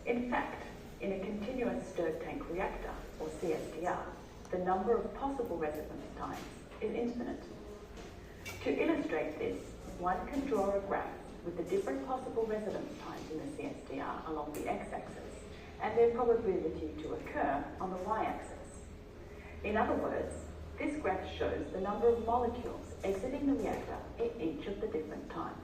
In fact, in a continuous stirred tank reactor, or CSTR, the number of possible residence times is infinite. To illustrate this, one can draw a graph with the different possible residence times in the CSTR along the x-axis and their probability to occur on the y-axis. In other words, this graph shows the number of molecules exiting the reactor at each of the different times.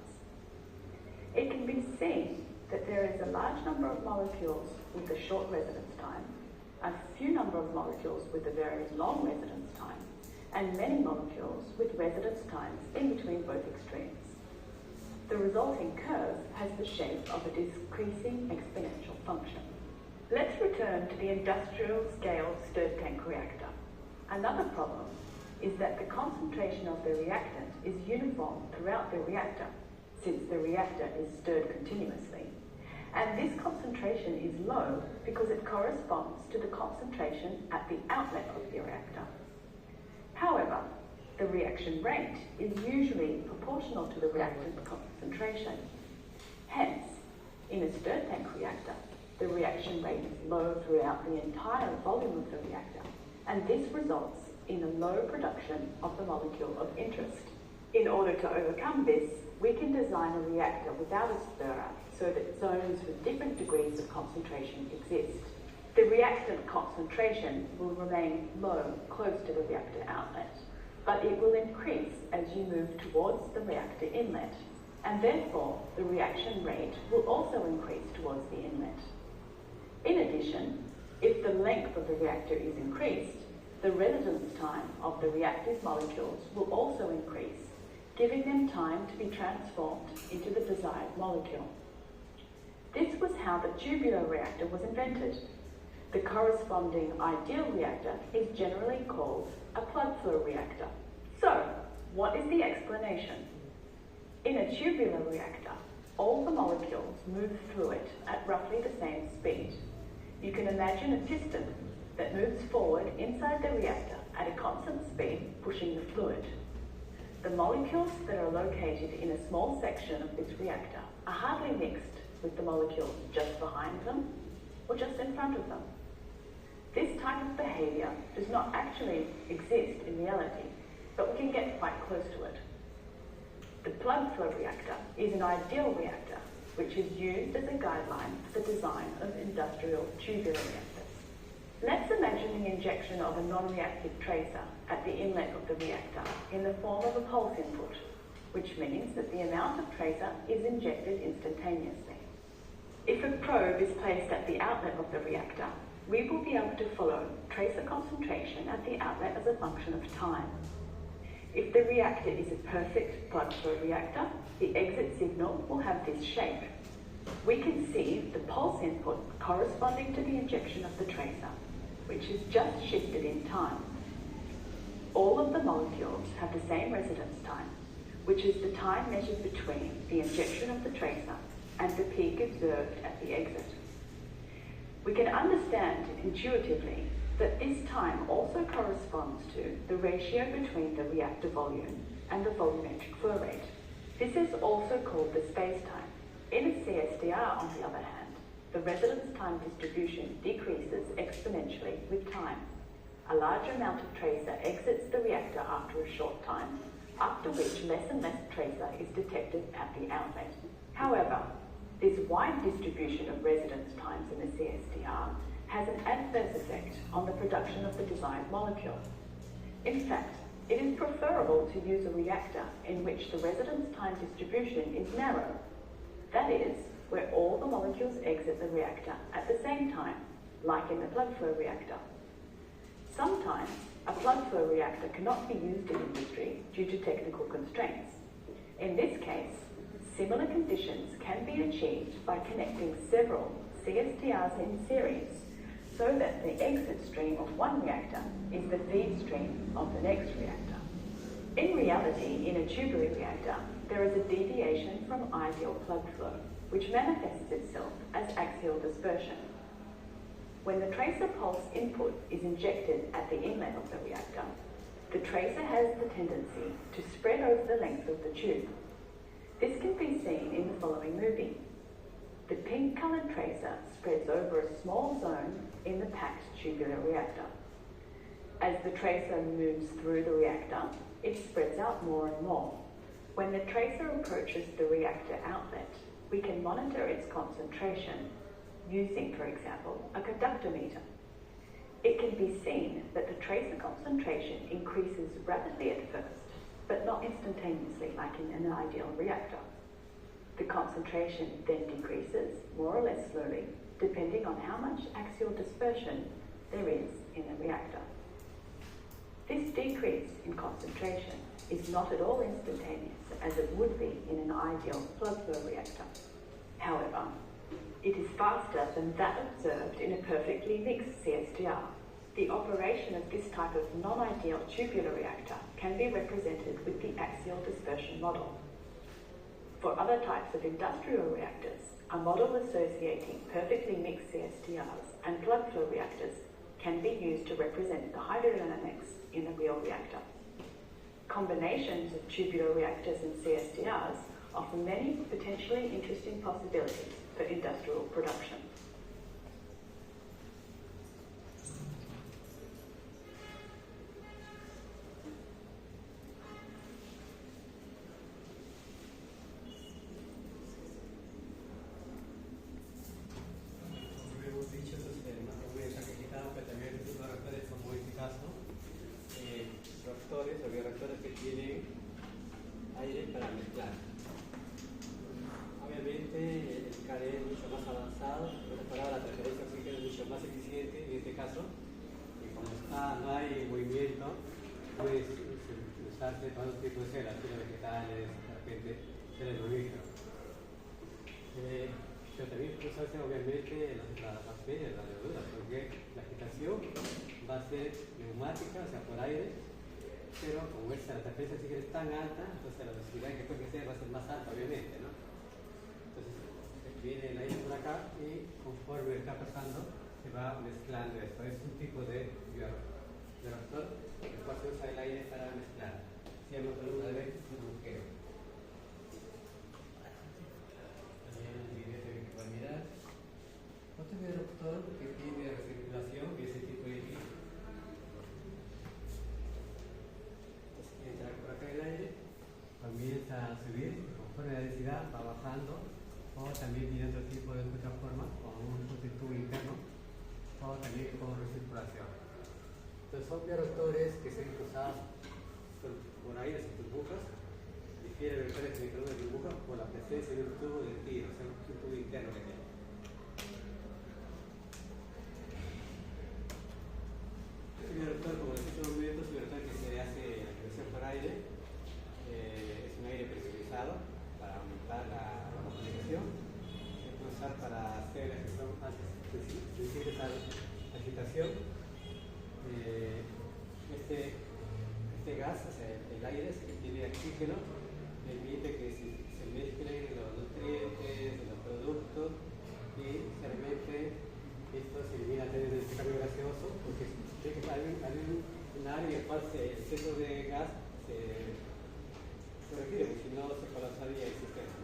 It can be seen that there is a large number of molecules with a short residence time, a few number of molecules with a very long residence time, and many molecules with residence times in between both extremes. The resulting curve has the shape of a decreasing exponential function. Let's return to the industrial scale stirred tank reactor. Another problem is that the concentration of the reactant is uniform throughout the reactor, since the reactor is stirred continuously. And this concentration is low because it corresponds to the concentration at the outlet of the reactor. However, the reaction rate is usually proportional to the reactant concentration. Hence, in a stirred tank reactor, the reaction rate is low throughout the entire volume of the reactor, and this results in a low production of the molecule of interest. In order to overcome this, we can design a reactor without a stirrer so that zones with different degrees of concentration exist. The reactant concentration will remain low, close to the reactor outlet, but it will increase as you move towards the reactor inlet, and therefore the reaction rate will also increase towards the inlet. In addition, if the length of the reactor is increased, the residence time of the reactive molecules will also increase, giving them time to be transformed into the desired molecule. This was how the tubular reactor was invented. The corresponding ideal reactor is generally called a plug flow reactor. So, what is the explanation? In a tubular reactor, all the molecules move through it at roughly the same speed. You can imagine a piston that moves forward inside the reactor at a constant speed, pushing the fluid. The molecules that are located in a small section of this reactor are hardly mixed with the molecules just behind them or just in front of them. This type of behaviour does not actually exist in reality, but we can get quite close to it. The plug flow reactor is an ideal reactor which is used as a guideline for the design of industrial tubular reactors. Let's imagine the injection of a non-reactive tracer at the inlet of the reactor in the form of a pulse input, which means that the amount of tracer is injected instantaneously. If a probe is placed at the outlet of the reactor, we will be able to follow tracer concentration at the outlet as a function of time. If the reactor is a perfect plug flow reactor, the exit signal will have this shape. We can see the pulse input corresponding to the injection of the tracer, which is just shifted in time. All of the molecules have the same residence time, which is the time measured between the injection of the tracer and the peak observed at the exit. We can understand intuitively that this time also corresponds to the ratio between the reactor volume and the volumetric flow rate. This is also called the space-time. In a CSTR, on the other hand, the residence time distribution decreases exponentially with time. A large amount of tracer exits the reactor after a short time, after which less and less tracer is detected at the outlet. However, this wide distribution of residence times in the CSTR has an adverse effect on the production of the desired molecule. In fact, it is preferable to use a reactor in which the residence time distribution is narrow. That is, where all the molecules exit the reactor at the same time, like in the plug flow reactor. Sometimes, a plug flow reactor cannot be used in industry due to technical constraints. In this case, similar conditions can be achieved by connecting several CSTRs in series so that the exit stream of one reactor is the feed stream of the next reactor. In reality, in a tubular reactor, there is a deviation from ideal plug flow, which manifests itself as axial dispersion. When the tracer pulse input is injected at the inlet of the reactor, the tracer has the tendency to spread over the length of the tube. This can be seen in the following movie. The pink-coloured tracer spreads over a small zone in the packed tubular reactor. As the tracer moves through the reactor, it spreads out more and more. When the tracer approaches the reactor outlet, we can monitor its concentration using, for example, a conductometer. It can be seen that the tracer concentration increases rapidly at first, but not instantaneously like in an ideal reactor. The concentration then decreases more or less slowly, depending on how much axial dispersion there is in the reactor. This decrease in concentration is not at all instantaneous as it would be in an ideal plug flow reactor. However, it is faster than that observed in a perfectly mixed CSTR. The operation of this type of non-ideal tubular reactor can be represented with the axial dispersion model. For other types of industrial reactors, a model associating perfectly mixed CSTRs and plug flow reactors can be used to represent the hydrodynamics in a real reactor. Combinations of tubular reactors and CSTRs offer many potentially interesting possibilities for industrial production. Reactores o bioreactores que tienen aire para mezclar. Obviamente el KD es mucho más avanzado, en otras palabras la transferencia de oxígeno es mucho más eficiente en este caso, y como no hay movimiento, puedes usarse para otro tipo de celas, celas vegetales, de repente celas mamíferos. Pero también puede usarse obviamente las bacterias, las levaduras, porque la agitación va a ser neumática, o sea por aire, pero como la transferencia de oxígeno es tan alta, entonces la velocidad que puede crecer va a ser más alta, obviamente, ¿no? Entonces viene el aire por acá y conforme está pasando se va mezclando esto. Es un tipo de bioreactor en el cual se usa el aire para mezclar. Se llama columna de Beck un buqueo. También el video que pueden mirar. Otro bioreactor que tiene recirculación y ese tipo de equipo. Entra por acá el aire, comienza a subir, conforme la densidad va bajando, o también tiene otro tipo de otra forma, con un tubo interno, o también con recirculación. Entonces son bioreactores que se han usados por aire, sin burbujas, difieren de reactores de microondas de burbujas por la presencia de un tubo de tiro, o sea, un tubo interno que tiene. Este bioreactor, como les he dicho en un momento, es un bioreactor que se hace por aire, es un aire presurizado para aumentar la comunicación, se puede usar para hacer la gestión sensibles a la agitación. Este gas, o sea, el aire que tiene oxígeno, permite que se mezclen los nutrientes, los productos y realmente esto se elimina a través del cambio gaseoso porque hay un área en el cual el exceso de gas se requiere, porque si no se colapsaría el sistema.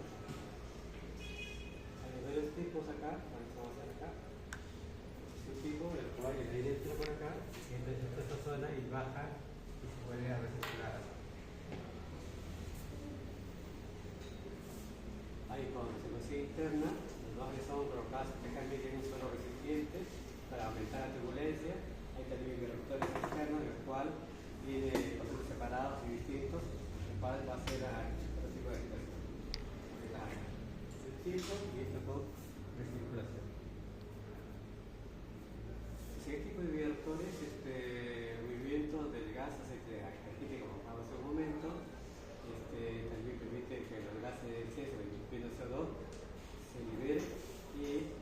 Hay varios tipos acá, vamos a hacer acá. Un tipo, el cual el aire entra por acá, entra en esta zona y baja y se vuelve a recircular. Ahí con circulación interna, los gases son provocados especialmente en un solo recipiente para aumentar la turbulencia. Hay también interruptores externos, en el cual viene procesos separados y distintos, el cual va a ser otro tipo de situación. El tipo y esto con recirculación. El siguiente tipo de bioreactores movimiento del gas energético, como hablamos hace un momento, también permite que los gases de exceso, incluyendo el CO2, se liberen y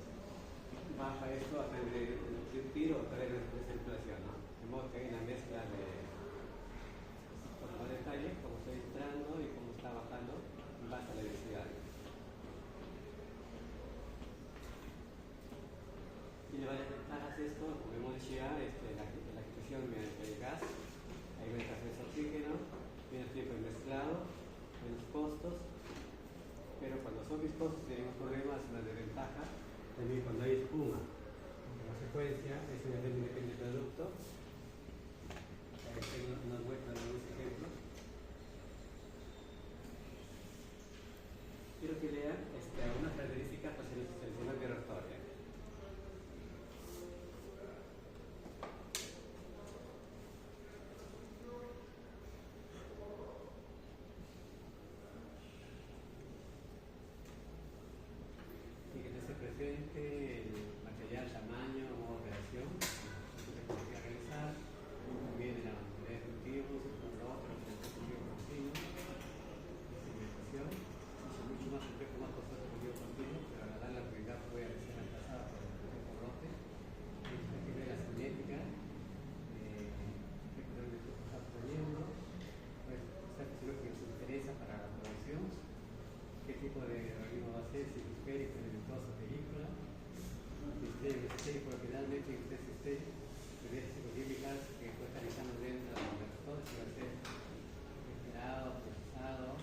baja esto a través de un tiro o a través de recirculación, ¿no? De modo que hay una mezcla de, con más detalle, cómo está entrando y cómo está bajando en base a la densidad. Tiene varias ventajas esto, como hemos dicho ya, la agitación mediante el gas, hay ventajas de oxígeno, menos tiempo de mezclado, menos costos, pero cuando son viscosos tenemos problemas, una desventaja, también cuando hay espuma. En consecuencia, eso depende del producto. Aquí tengo unas vueltas de algunos ejemplos. Quiero que lean algunas características para seleccionar bioreactores. Presente el material, tamaño, modo de operación, que se podría realizar, también en la mayoría de cultivos, por lo otro, el cultivo continuo, segmentación, es mucho más complejo, más costoso el cultivo continuo, pero al dar la prioridad puede ser reemplazada por el brote, hay que ver la cinética, qué problemas está obteniendo, pues saber si lo que nos interesa para la producción, qué tipo de organismo va a ser, si es esférico, elementoso, película, esférico, finalmente usted es esférico, diversas psicoquímicas que puede estar realizando dentro de los reactores, si va a ser refrigerado, procesado,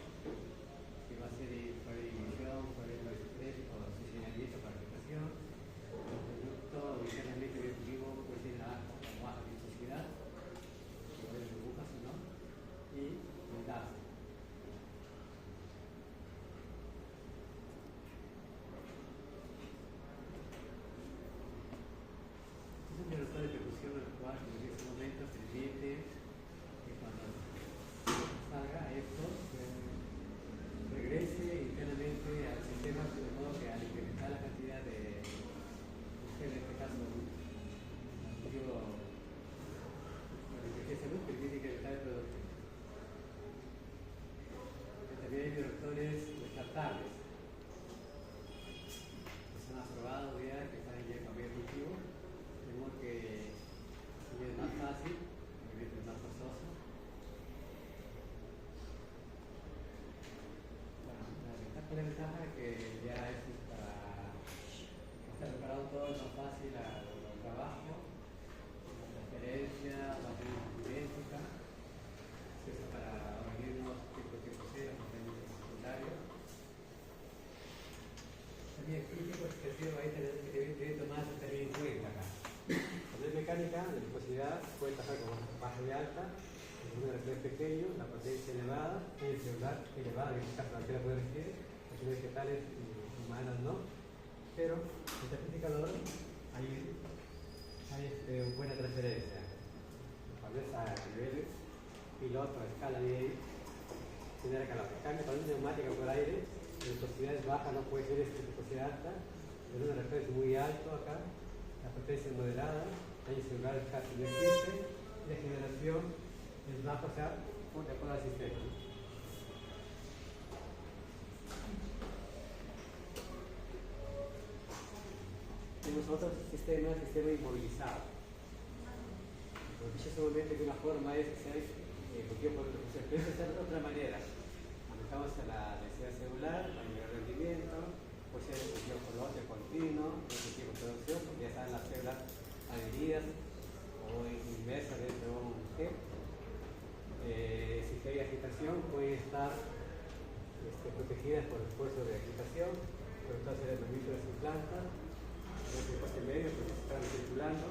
si va a ser por inhibición, por el esférico, señalamiento para aplicación, el producto inicialmente bioactivo puede ser alta o baja viscosidad, si va a haber burbujas o no, y el gas. Un bioreactor de percusión, el cual en ese momento permite que cuando salga esto regrese internamente al sistema, de modo que al incrementar la cantidad de, en este caso, digo, la inteligencia de salud permite incrementar el producto. También hay bioreactores descartables, que son aprobados ya, que están ya con biocultivo. Que es más fácil, es más costoso. Bueno, la ventaja es que ya es para estar preparado todo, es más fácil al trabajo, la transferencia va a ser más idéntica, se usa para organismos tipo cero, organismos secundarios. También el crítico excesivo ahí debe tomarse también en cuenta acá. Cuando es mecánica, la viscosidad puede pasar como baja y alta, el número de reactores pequeño, la potencia elevada, el celular elevada, en este caso la tierra puede recibir, los vegetales humanos no, pero en este amplificador hay buena transferencia. Cuando es a nivel piloto, a escala de genera calor. En cambio, cuando es neumática por aire, la viscosidad es baja, no puede ser viscosidad alta, pero un reactor es muy alto acá. La potencia es moderada, el celular casi no existe, y la generación es baja, o sea, de acuerdo al sistema. Tenemos otro sistema inmovilizado. Lo que dicho seguramente que una forma es que sea cultivo por otro proceso, pero de otra manera. Aumentamos a la densidad celular, a nivel rendimiento, puede ser un cultivo por lote continuo, un cultivo de producción, porque ya están las células adheridas o inmersas dentro de un gel. Si hay agitación, pueden estar protegidas por el esfuerzo de agitación, por el caso de mamíferos y plantas, en el espacio medio, porque se están circulando,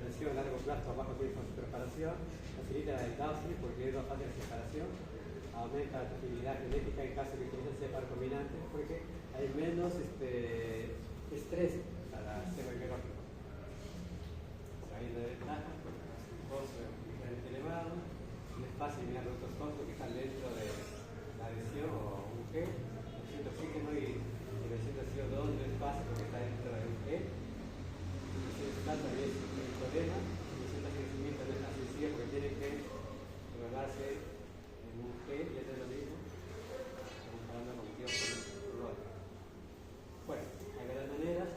relación a largo plazo a bajo tiempo de preparación, facilita el downstream porque es más fácil de separación, aumenta la fertilidad genética en caso de que utilicen cepas recombinantes, porque hay menos estrés para el sistema biológico. Hay una ventaja, porque es un costo ligeramente elevado, no es fácil mirar los otros costos que están dentro de la adhesión o un gel, la emisión de oxígeno y la emisión de CO2 no es fácil porque está dentro de un gel. La emisión de sal también es un problema, la emisión de crecimiento no es tan sencilla porque tiene que programarse en un gel y eso es lo mismo, comparando con cultivos por otro. Bueno, hay varias maneras,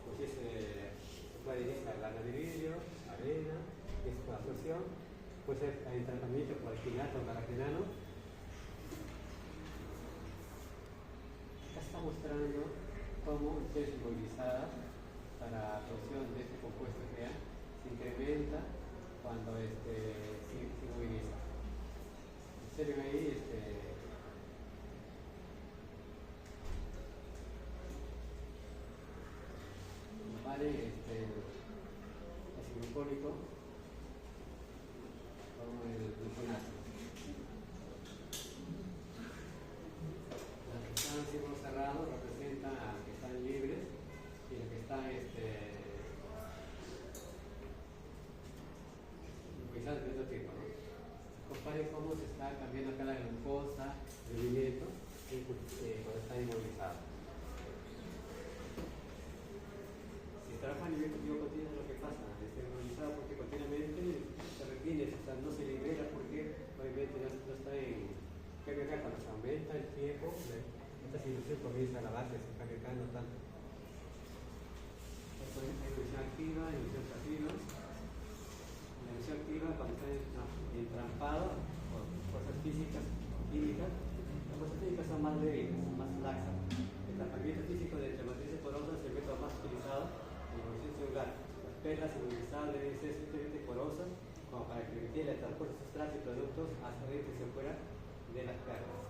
pues se puede utilizar lana de vidrio, arena, que es por absorción, puede ser el tratamiento por alquilato o carrageenano. Acá está mostrando cómo células inmovilizadas para la producción de este compuesto GA se incrementa cuando se inmoviliza. Observen ahí vale ácido glucónico como el gluconato. Las que están en círculo cerrado representan a las que están libres y las que están inmovilizadas de otro tipo, ¿no? Compare cómo se está cambiando acá la glucosa, el movimiento, cuando está inmovilizado. Si trabaja a nivel cultivo continuo, lo que pasa, está inmovilizado porque continuamente se retiene, o sea, no se libera porque obviamente no está en cambio acá cuando se aumenta el tiempo, esta situación comienza a lavarse, se está cargando tanto. Hay emisión activa, emisión pasiva. La emisión activa cuando está entrampado por fuerzas físicas, químicas, las fuerzas físicas son más débiles, son más laxas. El tratamiento físico de entre matrices porosas es el método más utilizado en la evolución celular. Las perlas inmovilizadas deben ser suficientemente porosas como para que permitir el transporte de sustratos y productos hacia adentro y hacia afuera de las perlas.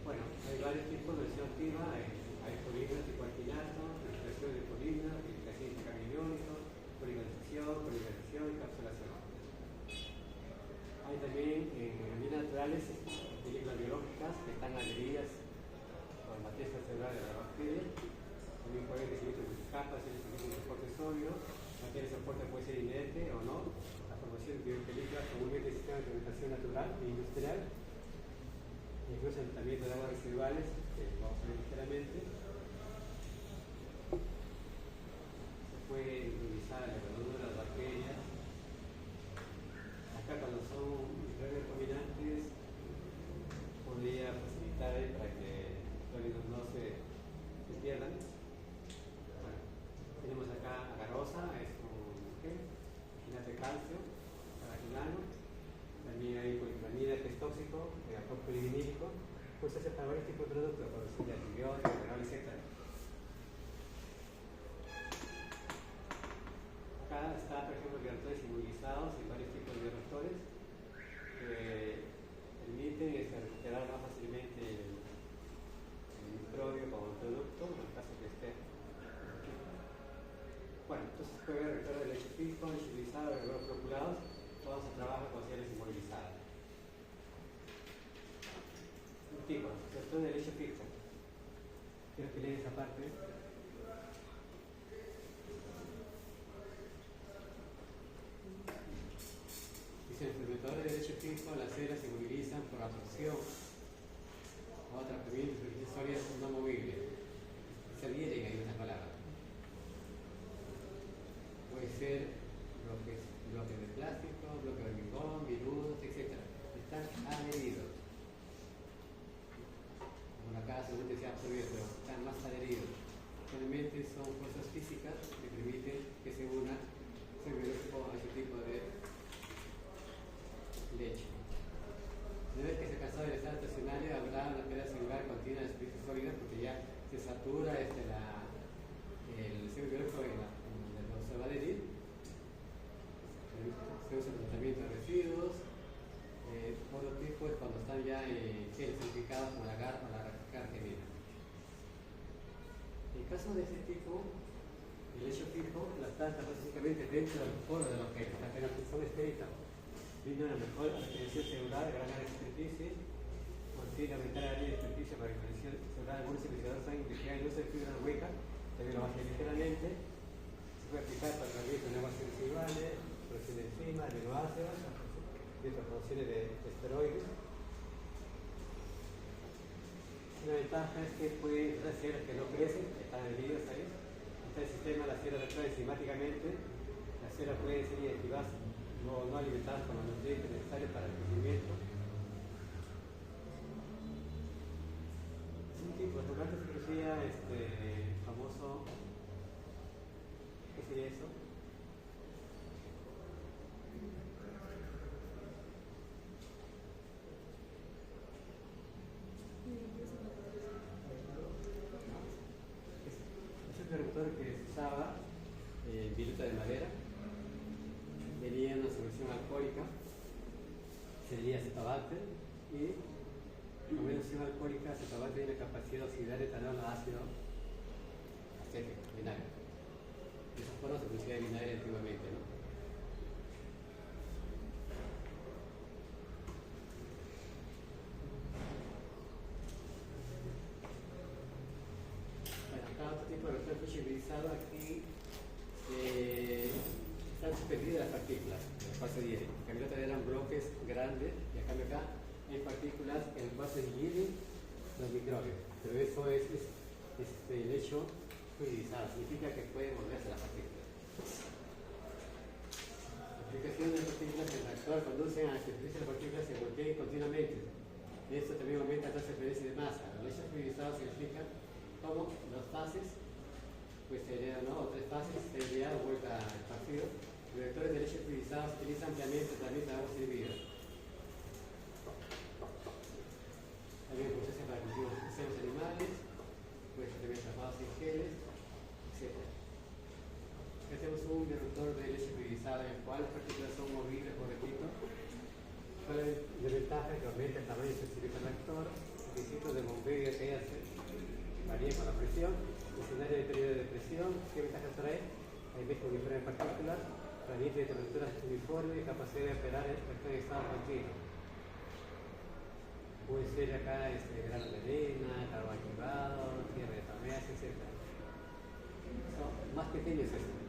Bueno, hay varios tipos de emisión activa, hay polímeros tipo alquilato, filtración de polímeros, filtración intercambiónico, polimerización y capsulación. Hay también aminas naturales, películas biológicas que están adheridas por la matriz celular de la bacteria. También puede recibir sus capas y recibir un soporte sólido. La materia de soporte puede ser inerte o no. La formación de películas comúnmente el sistema de fermentación natural e industrial. Incluso el tratamiento de aguas residuales, que vamos a ver ligeramente. Se puede utilizar la levadura de las bacterias. Acá cuando son recombinantes podría facilitar para que los sólidos no se pierdan. Bueno, tenemos acá agarosa, es un quinato de calcio, carrageenano. También hay policlonida, que es tóxico, polivinílico, pues se hace para varios tipos de productos, producción de antibióticos, etc. Acá está, por ejemplo, bioreactores inmovilizados y varios tipos de bioreactores que permiten recuperar más fácilmente el microbio como producto, en el caso que esté. Bueno, entonces puede haber reactores de leche físico, inmovilizado, reactores procurados, todos se trabajan con células inmovilizadas. Un tipo, reactor de leche físico. Quiero que lean esa parte. Dice, en el fermentador de leche físico, las células se movilizan por absorción o tratamiento de superficies sólidas no movibles. Se adhieren ahí una palabra. Puede ser bloques de plástico, bloques de hormigón, virudos, etc. Están adheridos. Como acá seguramente se ha absorbido, pero están más adheridos. Realmente son fuerzas físicas que permiten que se una ese biológico a ese tipo de leche. Una vez que se ha cansado de estar caso de este tipo, el hecho fijo, las plantas básicamente dentro del foro de los que la penalización esférica brinda una mejor retención celular de gran área de superficie, consigue aumentar el área de superficie para retención celular. Algunos investigadores han investigado el uso de fibras huecas, también lo bajan ligeramente. Se puede aplicar para el riesgo de aguas residuales, producción de enzimas, aminoácidos, y otras producciones de esteroides. Una ventaja es que puede hacer que no crecen, están adheridos ahí. Está el sistema, las células actúan enzimáticamente, las células pueden ser inactivadas no alimentadas con los nutrientes necesarios para el crecimiento. Es un tipo de tomate que producía famoso. ¿Qué sería eso? Es un interruptor que se usaba en viruta de madera. Venía una solución alcohólica, sería acetobacter, y como una solución alcohólica, acetobacter tiene la capacidad de oxidar etanol a ácido acético, vinagre. De esa forma se producía vinagre antiguamente, ¿no? Bueno, acá otro tipo de recurso utilizado aquí. Están suspendidas las partículas en el espacio diélico. En cambio, eran bloques grandes, y a cambio acá hay partículas en el espacio diélico, los microbios. Pero eso es el hecho fluidizado, significa que pueden moverse las partículas. La aplicación de las partículas en el reactor conducen a que las partículas se volteen continuamente. Esto también aumenta la transferencia de masa. El hecho fluidizado significa cómo las fases, pues serían, ¿no?, o tres fases, sería vuelta al partido. Los reactores de leche fluidizada se utilizan ampliamente también para agua servida. También procesos para cultivos de celos animales, pues también trabajados en geles, etc. Acá tenemos un reductor de leche fluidizada en el cual las partículas son movibles por repito. ¿Cuál es la ventaja? Que aumenta el tamaño específico del reactor, el principio de bombeo que hace varía con la presión, escenario de periodo de presión. ¿Qué ventajas trae? Hay mezcla uniforme de partículas, gradiente de temperaturas uniforme y capacidad de operar en estado continuo. Puede ser acá grano de arena, carbón activado, tierra de fameas, etc. Son más pequeños estos.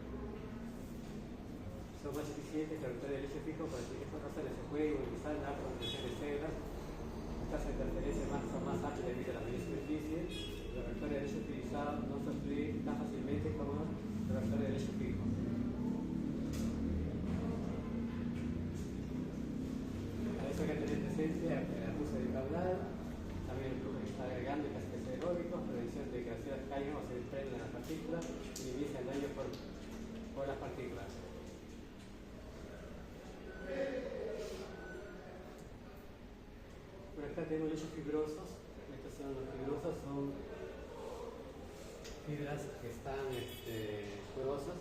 Son más eficientes que el reactor de leche fijo, por estas razones se puede utilizar la concentración de células. Las tasas de interferencia son más amplias debido a la mayor superficie. Los reactores de leche utilizados no se obstruyen tan fácilmente como los reactores de leche fijo. A eso hay que tener presente el abuso de caudal, también el flujo que está agregando y gases aeróbicos, prevención de que las células caigan o se desprendan las partículas y inhibición el daño por las partículas. Por acá tenemos lechos fibrosos. Estos son los fibrosos, son fibras que están porosas,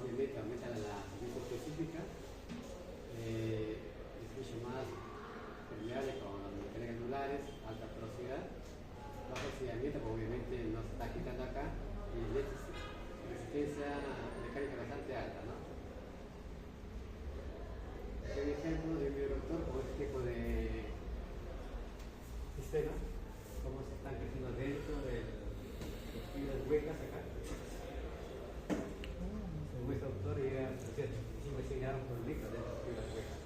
obviamente aumentan la superficie específica, es mucho más permeable con los materiales granulares, alta porosidad, bajo oxidamiento, porque obviamente no se está quitando acá, y resistencia mecánica bastante alta, ¿no? Un ejemplo de un bioreactor con este tipo de sistema, cómo se están creciendo dentro de las fibras huecas acá. Según este autor llega a 100 gramos por litro de las fibras huecas.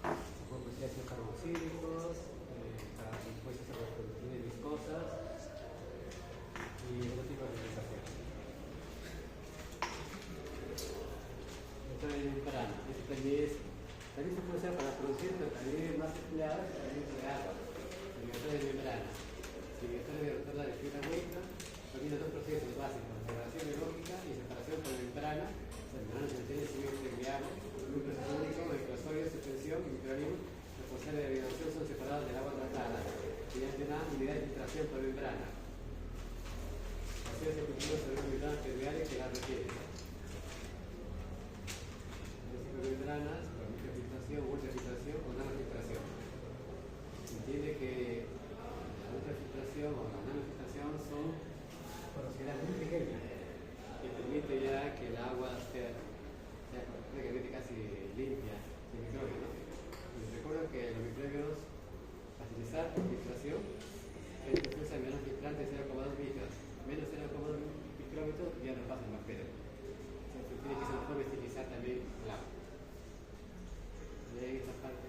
Tampoco se hacen carboxílicos, para compuestos de reproducciones viscosas y otro tipo de realización. De membrana. Este también se puede usar para producir, pero también es más empleado para el de agua. Inhibidor de membrana. Inhibidor de rotura de fibra hueca combina dos procesos básicos: degradación biológica y separación por membrana. La membrana se mantiene sin agua. Un proceso único de microsodio, suspensión y microorganismos responsables de la degradación son separados del agua tratada mediante una unidad de filtración por membrana. Así se cultiva sobre una membrana permeable que la requiere. Membranas, por microfiltración, ultrafiltración o nanofiltración. que los microbios, facilitar la filtración, usa menos filtrante de 0,2 micros. Menos 0,2 micrómetros ya no pasa el bacterio. Entonces tiene que ser mejor estilizar también el agua. De esta parte.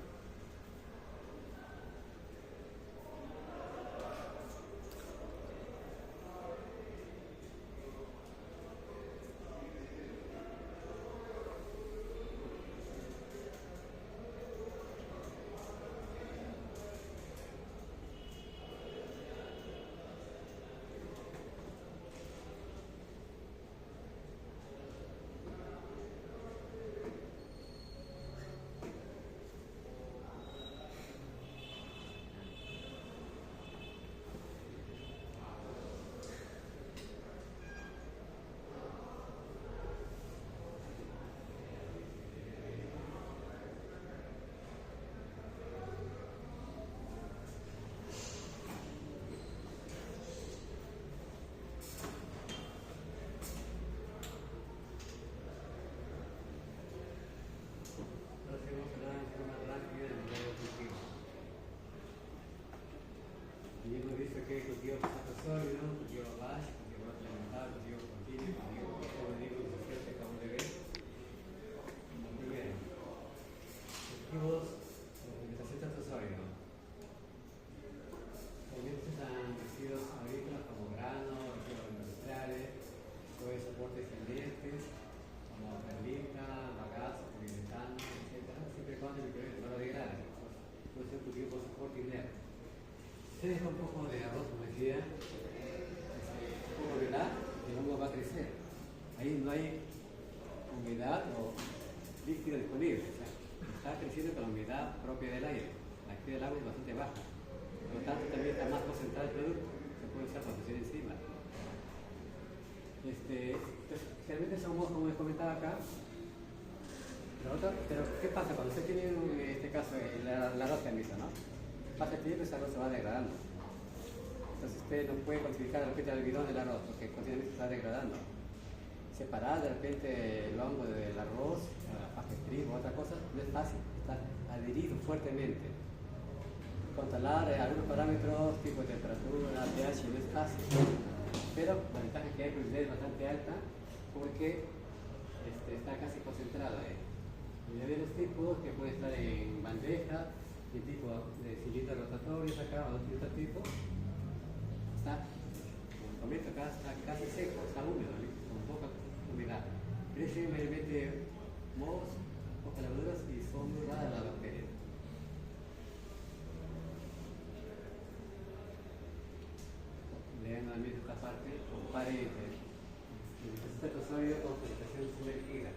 Y hemos visto que el cultivo sólido, cultivo bajo, cultivo alimentar, cultivo continuo, cultivo digo que se acabamos de ver. Muy bien. Cultivos de alimentación sólido. También se usan residuos agrícolas como granos, residuos industriales, soportes inertes, como perlita, bagazo, poliuretano, etc. Siempre y cuando el microbioma no lo degrade. Puede ser cultivo por soporte inerte. Se deja un poco de arroz, como decía, un poco de humedad, el hongo va a crecer. Ahí no hay humedad o líquido disponible, o sea, está creciendo con la humedad propia del aire. La actividad del agua es bastante baja, por lo tanto también está más concentrado el producto, se puede usar para hacer encima. Entonces, realmente son modos como les comentaba acá. Pero ¿qué pasa cuando usted tiene en este caso la arroz que han visto, no? Pasa el tiempo y ese arroz se va degradando. Entonces usted no puede cuantificar de repente el almidón del arroz porque continuamente se está degradando. Separar de repente el hongo del arroz, la paja de trigo o otra cosa, no es fácil, está adherido fuertemente. Controlar algunos parámetros tipo temperatura, pH no es fácil. Pero la ventaja que hay es bastante alta porque está casi concentrado ahí. Y hay los tipos que puede estar en bandeja, de tipo de cilindros rotatorios acá o de otro tipo. Está, como comento acá, está casi seco, está húmedo, con poca humedad. Crece mayormente mohos, pocas levaduras y son muy raras las bacterias. Lean también esta parte, compare el sustrato sólido con fermentación sumergida.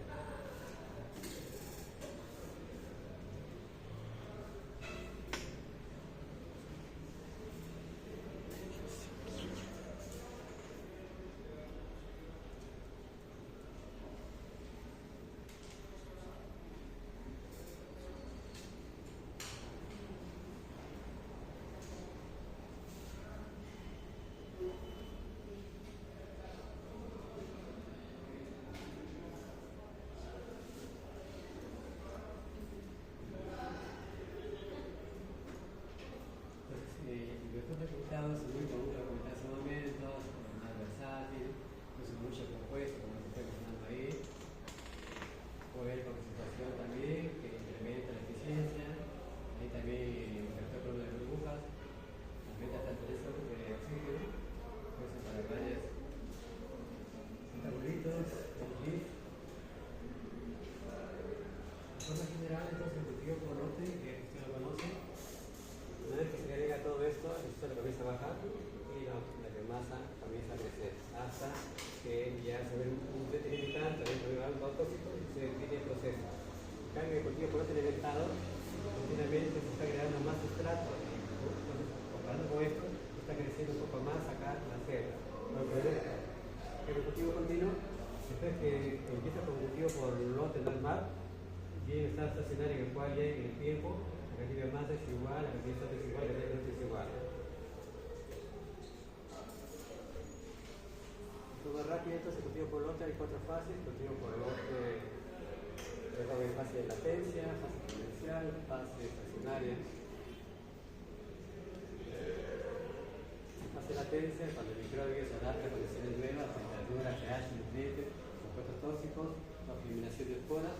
Resultados muy comunes, como comenté hace un momento, más versátil, uso mucho compuesto, como se está mencionando ahí. Puede haber concentración también, que incrementa la eficiencia. Ahí también el protocolo de burbujas, aumenta la temperatura de oxígeno, puede ser para varios metabolitos, de forma general, entonces el cultivo por lote, que usted lo conoce, una vez que se agrega todo esto, el suelo comienza a bajar y la biomasa comienza a crecer hasta que ya se ve un deteriorante dentro de un autóxico y se detiene el proceso. En cambio, el cultivo por lote alimentado, continuamente se está agregando más sustrato. Entonces, comparando con esto, está creciendo un poco más acá la celda. El cultivo continuo, después que empieza con cultivo por lote normal, bien está estacionario en el cual ya en el tiempo la cantidad de masa es igual, la cantidad de es igual, la cantidad de es igual. Más rápido, entonces cultivo por lote hay 4 fases: cultivo por lote Luego en fase de latencia, fase exponencial, fase estacionaria. Fase de latencia, cuando el microbio se adapta a condiciones nuevas, temperatura, pH, nutrientes, compuestos tóxicos, o eliminación de esporas.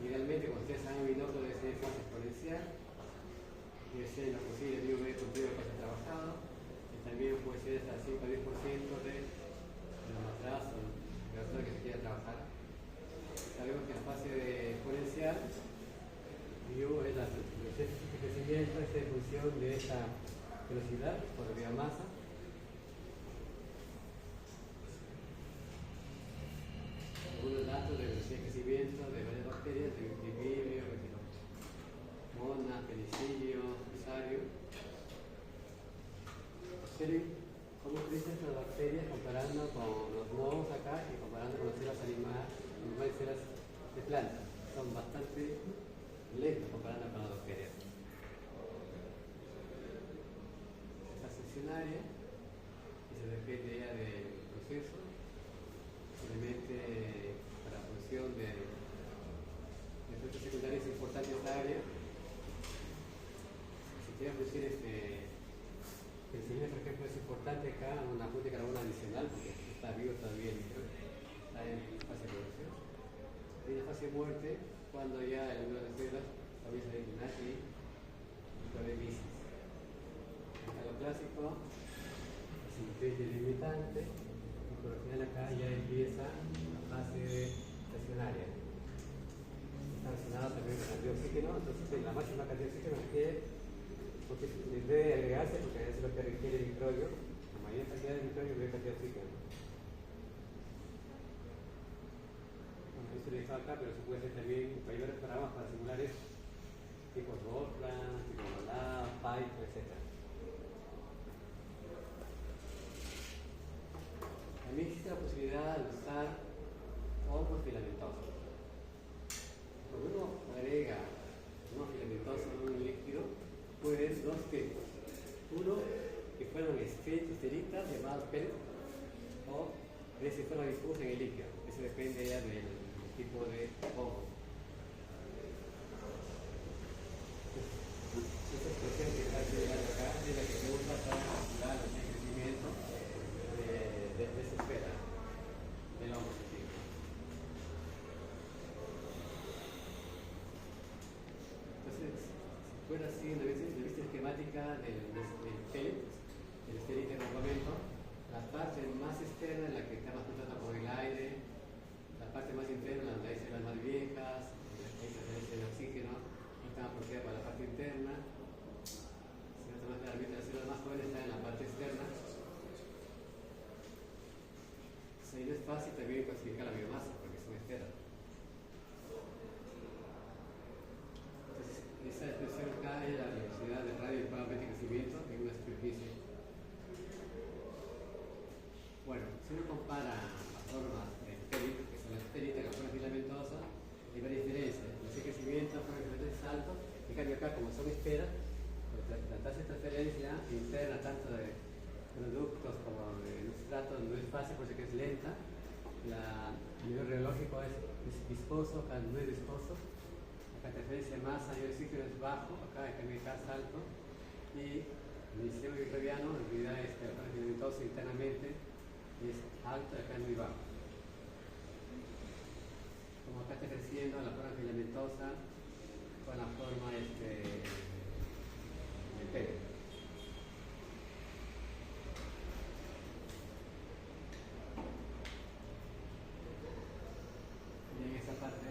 Idealmente, cuando ustedes hagan binóculo, debe ser fase exponencial, debe ser en lo posible el UV cumplido de fase trabajado, y también puede ser hasta 5 a 10% de los matraz o de la zona que se quiera trabajar. Sabemos que en la fase exponencial, U es la velocidad de crecimiento, es en función de esta velocidad por la biomasa. Algunos datos de velocidad de crecimiento de varias bacterias, de Vibrio, Mona, Penicillium, Fusarium. ¿Cómo crecen las bacterias comparando con los mohos acá y comparando con las células animales y células de plantas? Son bastante lentos comparando con las bacterias. Esta seccionaria, y se depende ya del proceso, se le mete para la función de efectos secundarios importantes de esta área. Si quiere producir el señor, por ejemplo, es importante acá una fuente de carbono adicional porque está vivo todavía el microbio, está en fase de producción. Y en la fase de muerte, cuando ya el número de células comienza a eliminar y microbiolisis. Acá lo clásico, sintesis limitante, y por lo general acá ya empieza la fase estacionaria. Está relacionado también con la cantidad de oxígeno, entonces la máxima cantidad de oxígeno requiere, porque debe agregarse porque es lo que requiere el microbio, la mayor cantidad de microbio mayor cantidad de oxígeno. Bueno, esto lo he dejado acá, pero se puede hacer también mayores programas para simular esto, tipo Doppler, tipo Lab, Python, etc. También existe la posibilidad de usar hongos filamentosos. Cuando uno agrega unos filamentosos en un líquido, puede haber dos tipos. Uno, que fueron esferitas llamados pellets, o de si fueron difusos en el líquido. Eso depende ya del tipo de hongo. Esta expresión que está llegando acá es la que se usa para calcular el crecimiento de esa esfera del hongo. Entonces, si fuera así, la vista esquemática del pellet, del esférico de campamento, la parte más externa en la que está más controlada por el aire, la parte más interna, donde hay células más viejas, hay transferencia de oxígeno, no está más protegida para la parte interna. Si no está más claramente, las células más jóvenes están en la parte externa. Entonces, ahí no es fácil también clasificar la biomasa, porque son esferas. Esa expresión acá es la velocidad de radio del parámetro de crecimiento en una superficie. Bueno, si uno compara las formas de pellet, que son las esferitas y las formas filamentosas, hay varias diferencias. El crecimiento, las formas filamentosas es alto, en cambio acá, como son esferas, la tasa de transferencia interna tanto de productos como de sustratos no es fácil porque es lenta. El nivel rheológico es viscoso, acá no es viscoso. La transferencia de masa y oxígeno es bajo, acá en cambio acá es alto, y el sistema microbiano en realidad es que la forma filamentosa internamente es alto y acá es muy bajo. Como acá está creciendo la forma filamentosa con la forma de pellet. Y en esa parte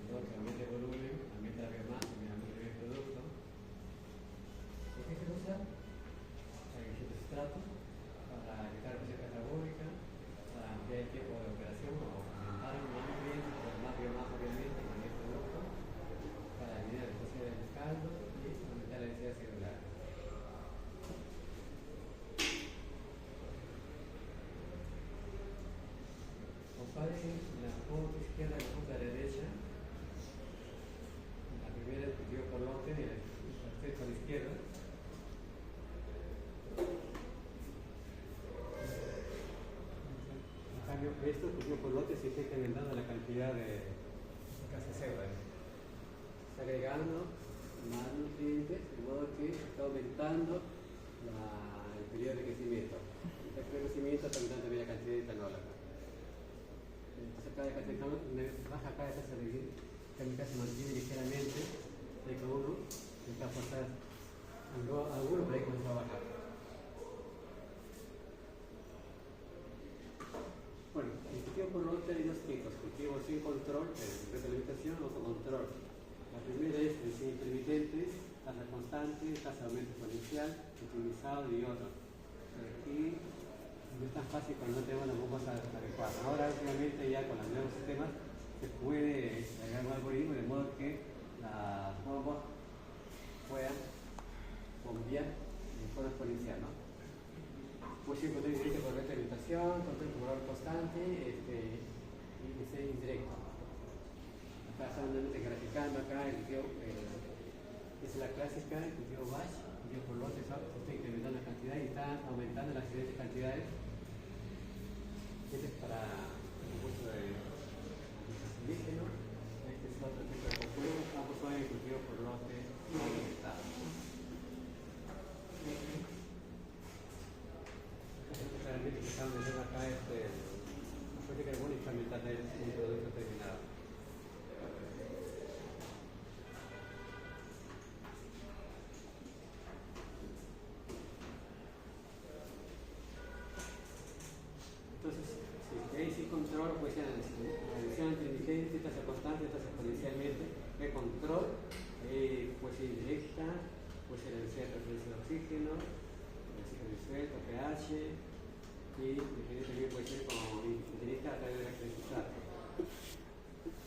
luego que aumente el volumen, aumente la biomasa, aumente el producto. ¿Por qué se usa? Para el sustrato, para evitar la presión catabólica, para ampliar el tiempo de operación o aumentar más nutrientes, más biomasa obviamente, y más producto, para eliminar el proceso del caldo y aumentar la densidad celular. Comparen la foto izquierda con la foto de la derecha. La primera es cultivo por lote y la tercera a la izquierda. En cambio, esto, cultivo por lote, se está incrementando la cantidad de casi cero. Está agregando más nutrientes, de modo que está aumentando el periodo de crecimiento. El crecimiento está aumentando también la cantidad de etanol acá. Entonces acá baja acá esa química se mantiene ligeramente, de que uno está a forzar alguno por ahí comenzó a bajar. Bueno, el cultivo por lote hay dos tipos: cultivo sin control, retroalimentación o con control. La primera es sin intermitentes, tasa constante, tasa de aumento exponencial, optimizado y otro. Aquí no es tan fácil cuando no tenemos las bombas adecuadas. Ahora, últimamente, ya con los nuevos sistemas, se puede agregar un algoritmo de modo que las bombas puedan bombear de forma exponencial, ¿no? Pues sí, control indirecto por retroalimentación, control por constante y que sea indirecto. Acá estamos graficando acá el cultivo, es la clásica, el cultivo batch, el cultivo por lote, se está incrementando la cantidad y está aumentando las diferentes cantidades. Este es para el compuesto de nitrogen, este es otro tipo de cultivo, ambos son el cultivo por lote alimentado. Claramente que estamos viendo acá la fuente de carbono y está aumentando un producto terminado. Entonces, si hay sin control, puede ser adición intermitente, tasa constante, tasa exponencialmente. El control puede ser indirecta, puede ser la densidad de transferencia de oxígeno, el oxígeno disuelto, pH, y también puede ser como indirecta a través del sustrato.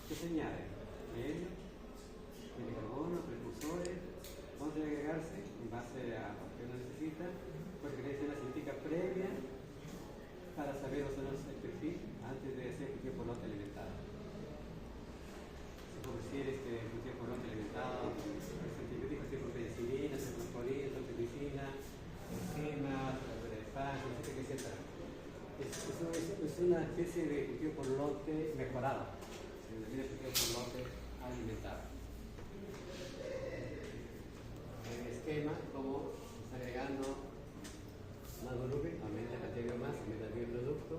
¿Qué se añade? Medio, de carbono, precursores, vamos a agregarse en base a lo que uno necesita, pues que es una científica previa para saber más o menos el perfil antes de hacer el cultivo por lote alimentado. Se puede decir el cultivo por lote alimentado, los antibióticos tipo penicilina, cefalorina, tocilizina, enzimas, etc. Es una especie de cultivo por lote mejorado. Se denomina cultivo por lote alimentado. En el esquema, como se está agregando más volumen, aumenta la cantidad de biomasa, aumenta el bioproducto,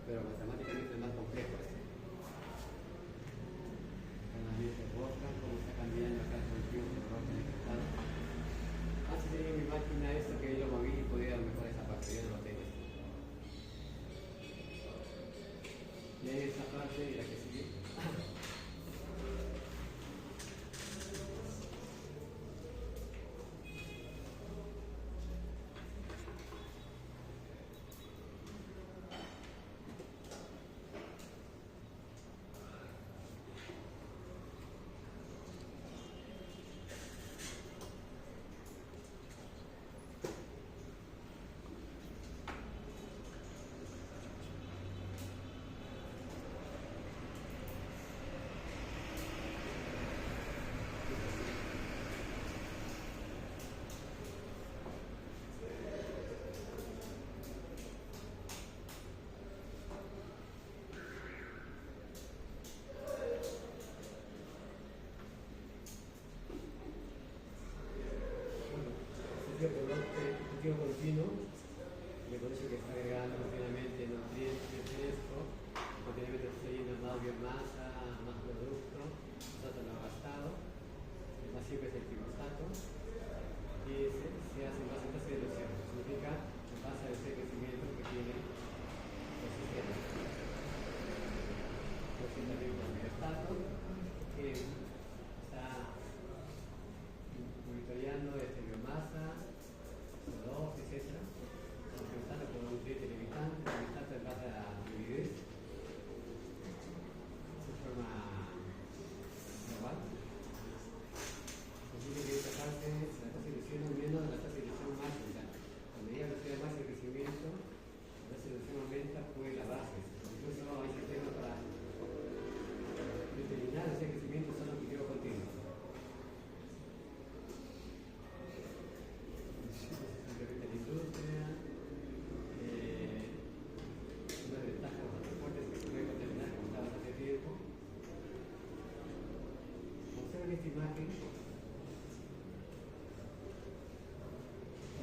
pero matemáticamente es más complejo esto. Claramente buscan cómo está cambiando acá el cultivo por lote alimentado. Antes tenía mi máquina esta que yo lo moví y podía mejorar esa parte, ya no lo tengo. Y hay esta parte y la que sigue. Cultivo continuo, y por eso que está agregando continuamente nutrientes frescos, continuamente está yendo más biomasa, más producto, nosotros lo hemos gastado, el más simple es el termostato, y se hace en base a tasa de erosión, significa en base a ese crecimiento que tiene el sistema. Por también un biostato, esta imagen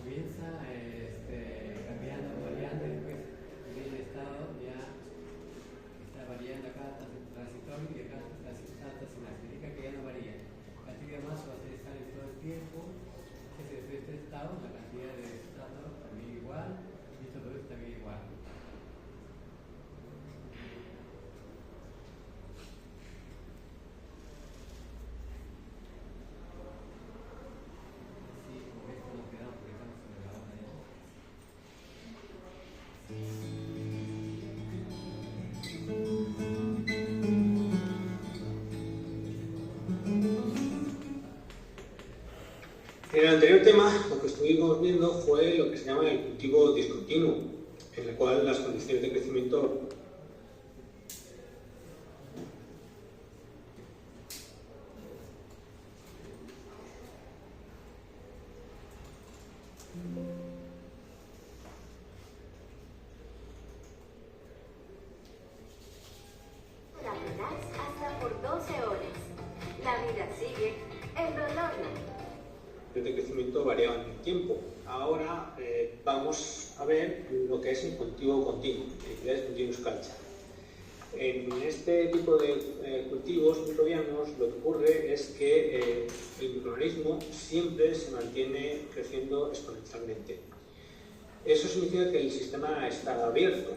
comienza cambiando, variando, y después en el estado ya está variando acá transitorio y acá transitacional. Significa que ya no varía. La cantidad de masa va a ser estable todo el tiempo. Este estado, la cantidad de estado también igual, y esto producto también igual. En el anterior tema, lo que estuvimos viendo fue lo que se llama el cultivo discontinuo, en el cual las condiciones de crecimiento La relax hasta por 12 horas. La vida sigue, el dolor no. de crecimiento variaban en el tiempo. Ahora vamos a ver lo que es el cultivo continuo, el continuous culture. En este tipo de cultivos microbianos lo que ocurre es que el microorganismo siempre se mantiene creciendo exponencialmente. Eso significa que el sistema está abierto.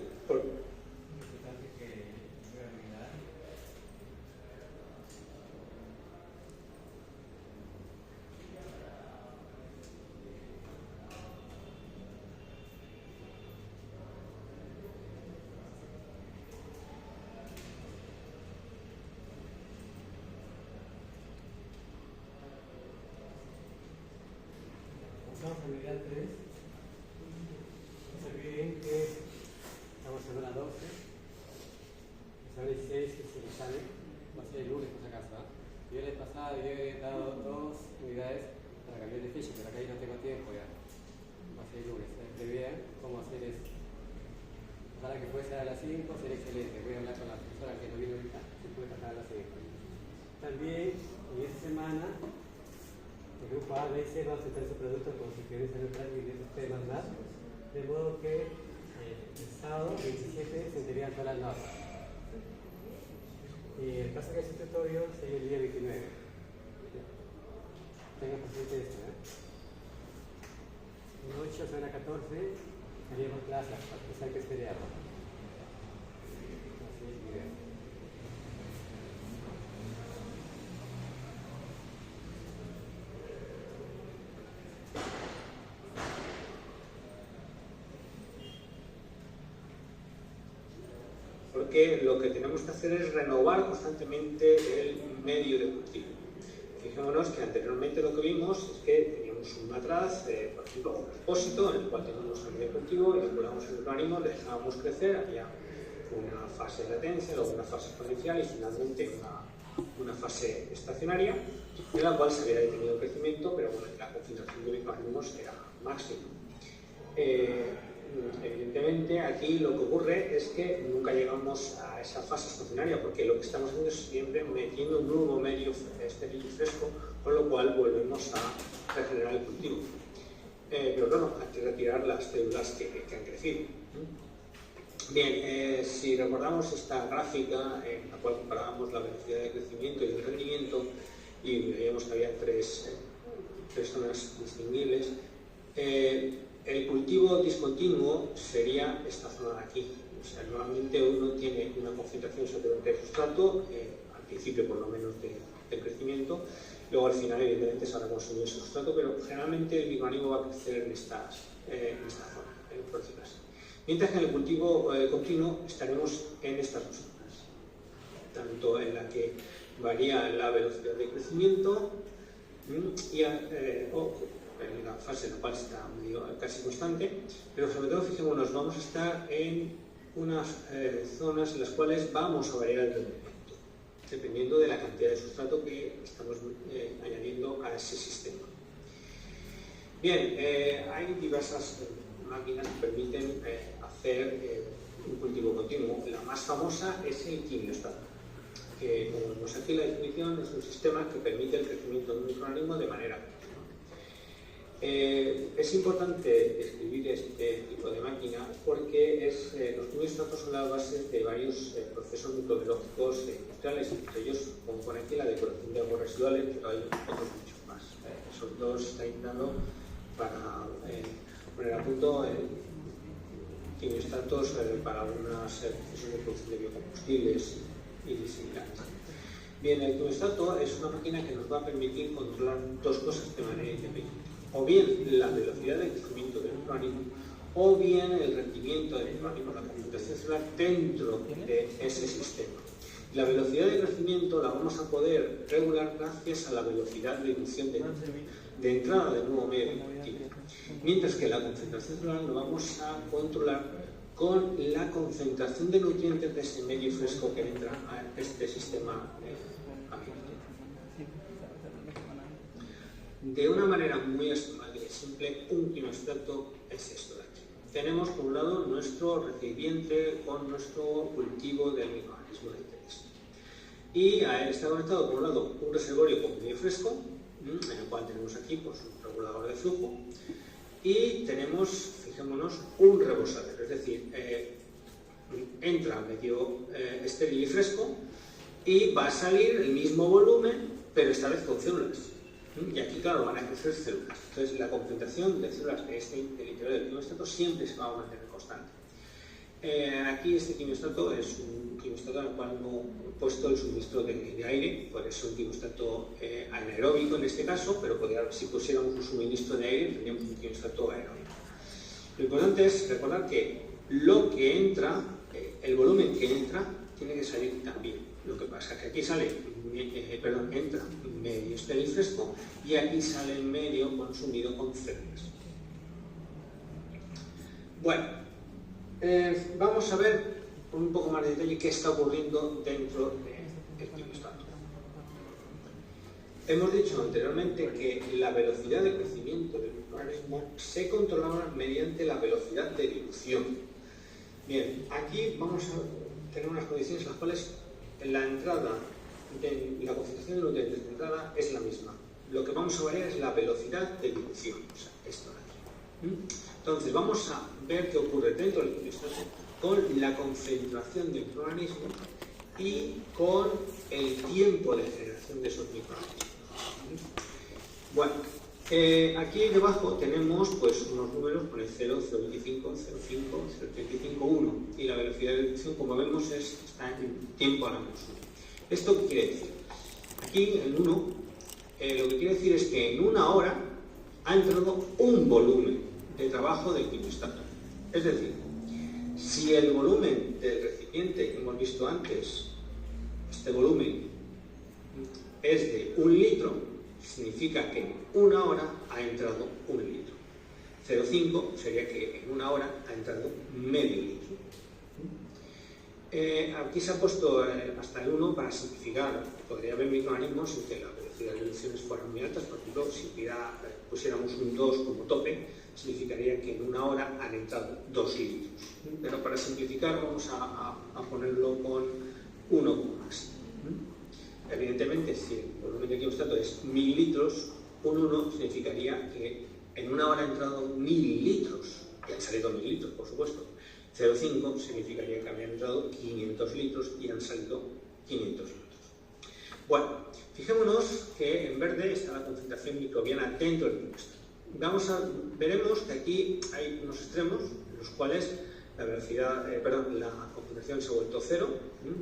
Vamos a mirar 3. No se olviden que estamos en hora 12. Es hora 16 que se sale. Va a ser el lunes por si acaso. Yo la vez pasada yo he dado 2 unidades para cambiar de fecha, pero acá ya no tengo tiempo ya. Va a ser el lunes. Vean cómo hacer eso. Ojalá que pueda ser a las 5, sería excelente. Voy a hablar con la profesora que no vino ahorita, si puede pasar a las 5. También en esta semana el grupo A, B y C va a presentar su producto con sugerencias neutrales y diversos temas más, de modo que el sábado 27 se entregan todas las notas. Y el caso del sustitutorio sería el día 29. Tengan presente esto, Noche, o sea, 14, salíamos clases, para empezar que esperamos. Así es, idea. Porque lo que tenemos que hacer es renovar constantemente el medio de cultivo. Fijémonos que anteriormente lo que vimos es que teníamos un matraz, por ejemplo, un expósito en el cual teníamos el medio de cultivo, inoculábamos el microorganismo, le dejábamos crecer, había una fase de latencia, luego una fase exponencial y finalmente una fase estacionaria, en la cual se había detenido el crecimiento, pero bueno, la concentración de microorganismos era máxima. Evidentemente aquí lo que ocurre es que nunca llegamos a esa fase estacionaria porque lo que estamos haciendo es siempre metiendo un nuevo medio estéril y fresco, con lo cual volvemos a regenerar el cultivo. Pero claro, hay que retirar las células que han crecido. Bien, si recordamos esta gráfica en la cual comparábamos la velocidad de crecimiento y el rendimiento y veíamos que había tres zonas distinguibles, el cultivo discontinuo sería esta zona de aquí. O sea, normalmente uno tiene una concentración sobre el sustrato, al principio por lo menos del crecimiento, luego al final evidentemente se habrá consumido el sustrato, pero generalmente el microorganismo va a crecer en esta zona, por decirlo así. Mientras que en el cultivo continuo estaremos en estas dos zonas, tanto en la que varía la velocidad de crecimiento y en la fase en la cual está casi constante, pero sobre todo fijémonos, vamos a estar en unas zonas en las cuales vamos a variar el rendimiento, dependiendo de la cantidad de sustrato que estamos añadiendo a ese sistema. Bien, hay diversas máquinas que permiten hacer un cultivo continuo. La más famosa es el quimiostat, que como tenemos aquí la definición, es un sistema que permite el crecimiento de un microorganismo de manera continua. Es importante escribir este tipo de máquina porque los quimioestratos son la base de varios procesos microbiológicos industriales, entre ellos compone aquí la depuración de aguas residuales, pero hay otros muchos más. Esos dos se está intentando para poner a punto quimioestratos para algunos procesos de producción de biocombustibles y similares. Bien, el quimioestrato es una máquina que nos va a permitir controlar dos cosas de manera independiente. O bien la velocidad de crecimiento del microorganismo, o bien el rendimiento del microorganismo, la concentración celular dentro de ese sistema. La velocidad de crecimiento la vamos a poder regular gracias a la velocidad de inducción de entrada del nuevo medio bioactivo. Mientras que la concentración celular lo vamos a controlar con la concentración de nutrientes de ese medio fresco que entra a este sistema abierto. De una manera muy esquemática y simple, un quimioestrato es esto de aquí. Tenemos por un lado nuestro recipiente con nuestro cultivo del microorganismo de interés. Y a él está conectado por un lado un reservorio con medio fresco, en el cual tenemos aquí pues, un regulador de flujo, y tenemos, fijémonos, un rebosadero, es decir, entra medio estéril y fresco y va a salir el mismo volumen, pero esta vez con células. Y aquí, claro, van a crecer células. Entonces, la concentración de células del interior del quimioestrato siempre se va a mantener constante. Aquí este quimioestrato es un quimioestrato en el cual no he puesto el suministro de aire, puede ser un quimioestrato anaeróbico en este caso, pero si pusiéramos un suministro de aire tendríamos un quimiostrato aeróbico. Lo importante es recordar que lo que entra, el volumen que entra, tiene que salir también. Lo que pasa es que aquí entra medio estéril fresco y aquí sale el medio consumido con células. Bueno, vamos a ver con un poco más de detalle qué está ocurriendo dentro del quimioestrato. Hemos dicho anteriormente que la velocidad de crecimiento del microorganismo se controlaba mediante la velocidad de dilución. Bien, aquí vamos a tener unas condiciones en las cuales la entrada la concentración de nutrientes de entrada es la misma. Lo que vamos a variar es la velocidad de dilución, o sea, esto de aquí. Entonces, vamos a ver qué ocurre dentro del quimioestrato con la concentración del microorganismo y con el tiempo de generación de esos microorganismos. Bueno, aquí debajo tenemos pues, unos números con el 0, 0,25, 0,5, 0,35, 1 y la velocidad de dilución, como vemos, está en tiempo a la menos 1. ¿Esto qué quiere decir? Aquí, el 1, lo que quiere decir es que en una hora ha entrado un volumen de trabajo del quimioestrato. Es decir, si el volumen del recipiente que hemos visto antes, este volumen, es de 1 litro, significa que en una hora ha entrado 1 litro. 0,5 sería que en una hora ha entrado medio litro. Aquí se ha puesto hasta el 1 para simplificar. Podría haber microorganismos en que las velocidades de diluciones fueran muy altas. Por ejemplo, si pusiéramos un 2 como tope, significaría que en una hora han entrado 2 litros. Pero para simplificar vamos a ponerlo con 1 como máximo. Evidentemente, si el volumen de quimioestrato es 1000 litros, un 1 significaría que en una hora han entrado 1000 litros. Y han salido 1000 litros, por supuesto. 0,5 significaría que habían entrado 500 litros y han salido 500 litros. Bueno, fijémonos que en verde está la concentración microbiana dentro del quimioestrato. Veremos que aquí hay unos extremos en los cuales la concentración se ha vuelto cero,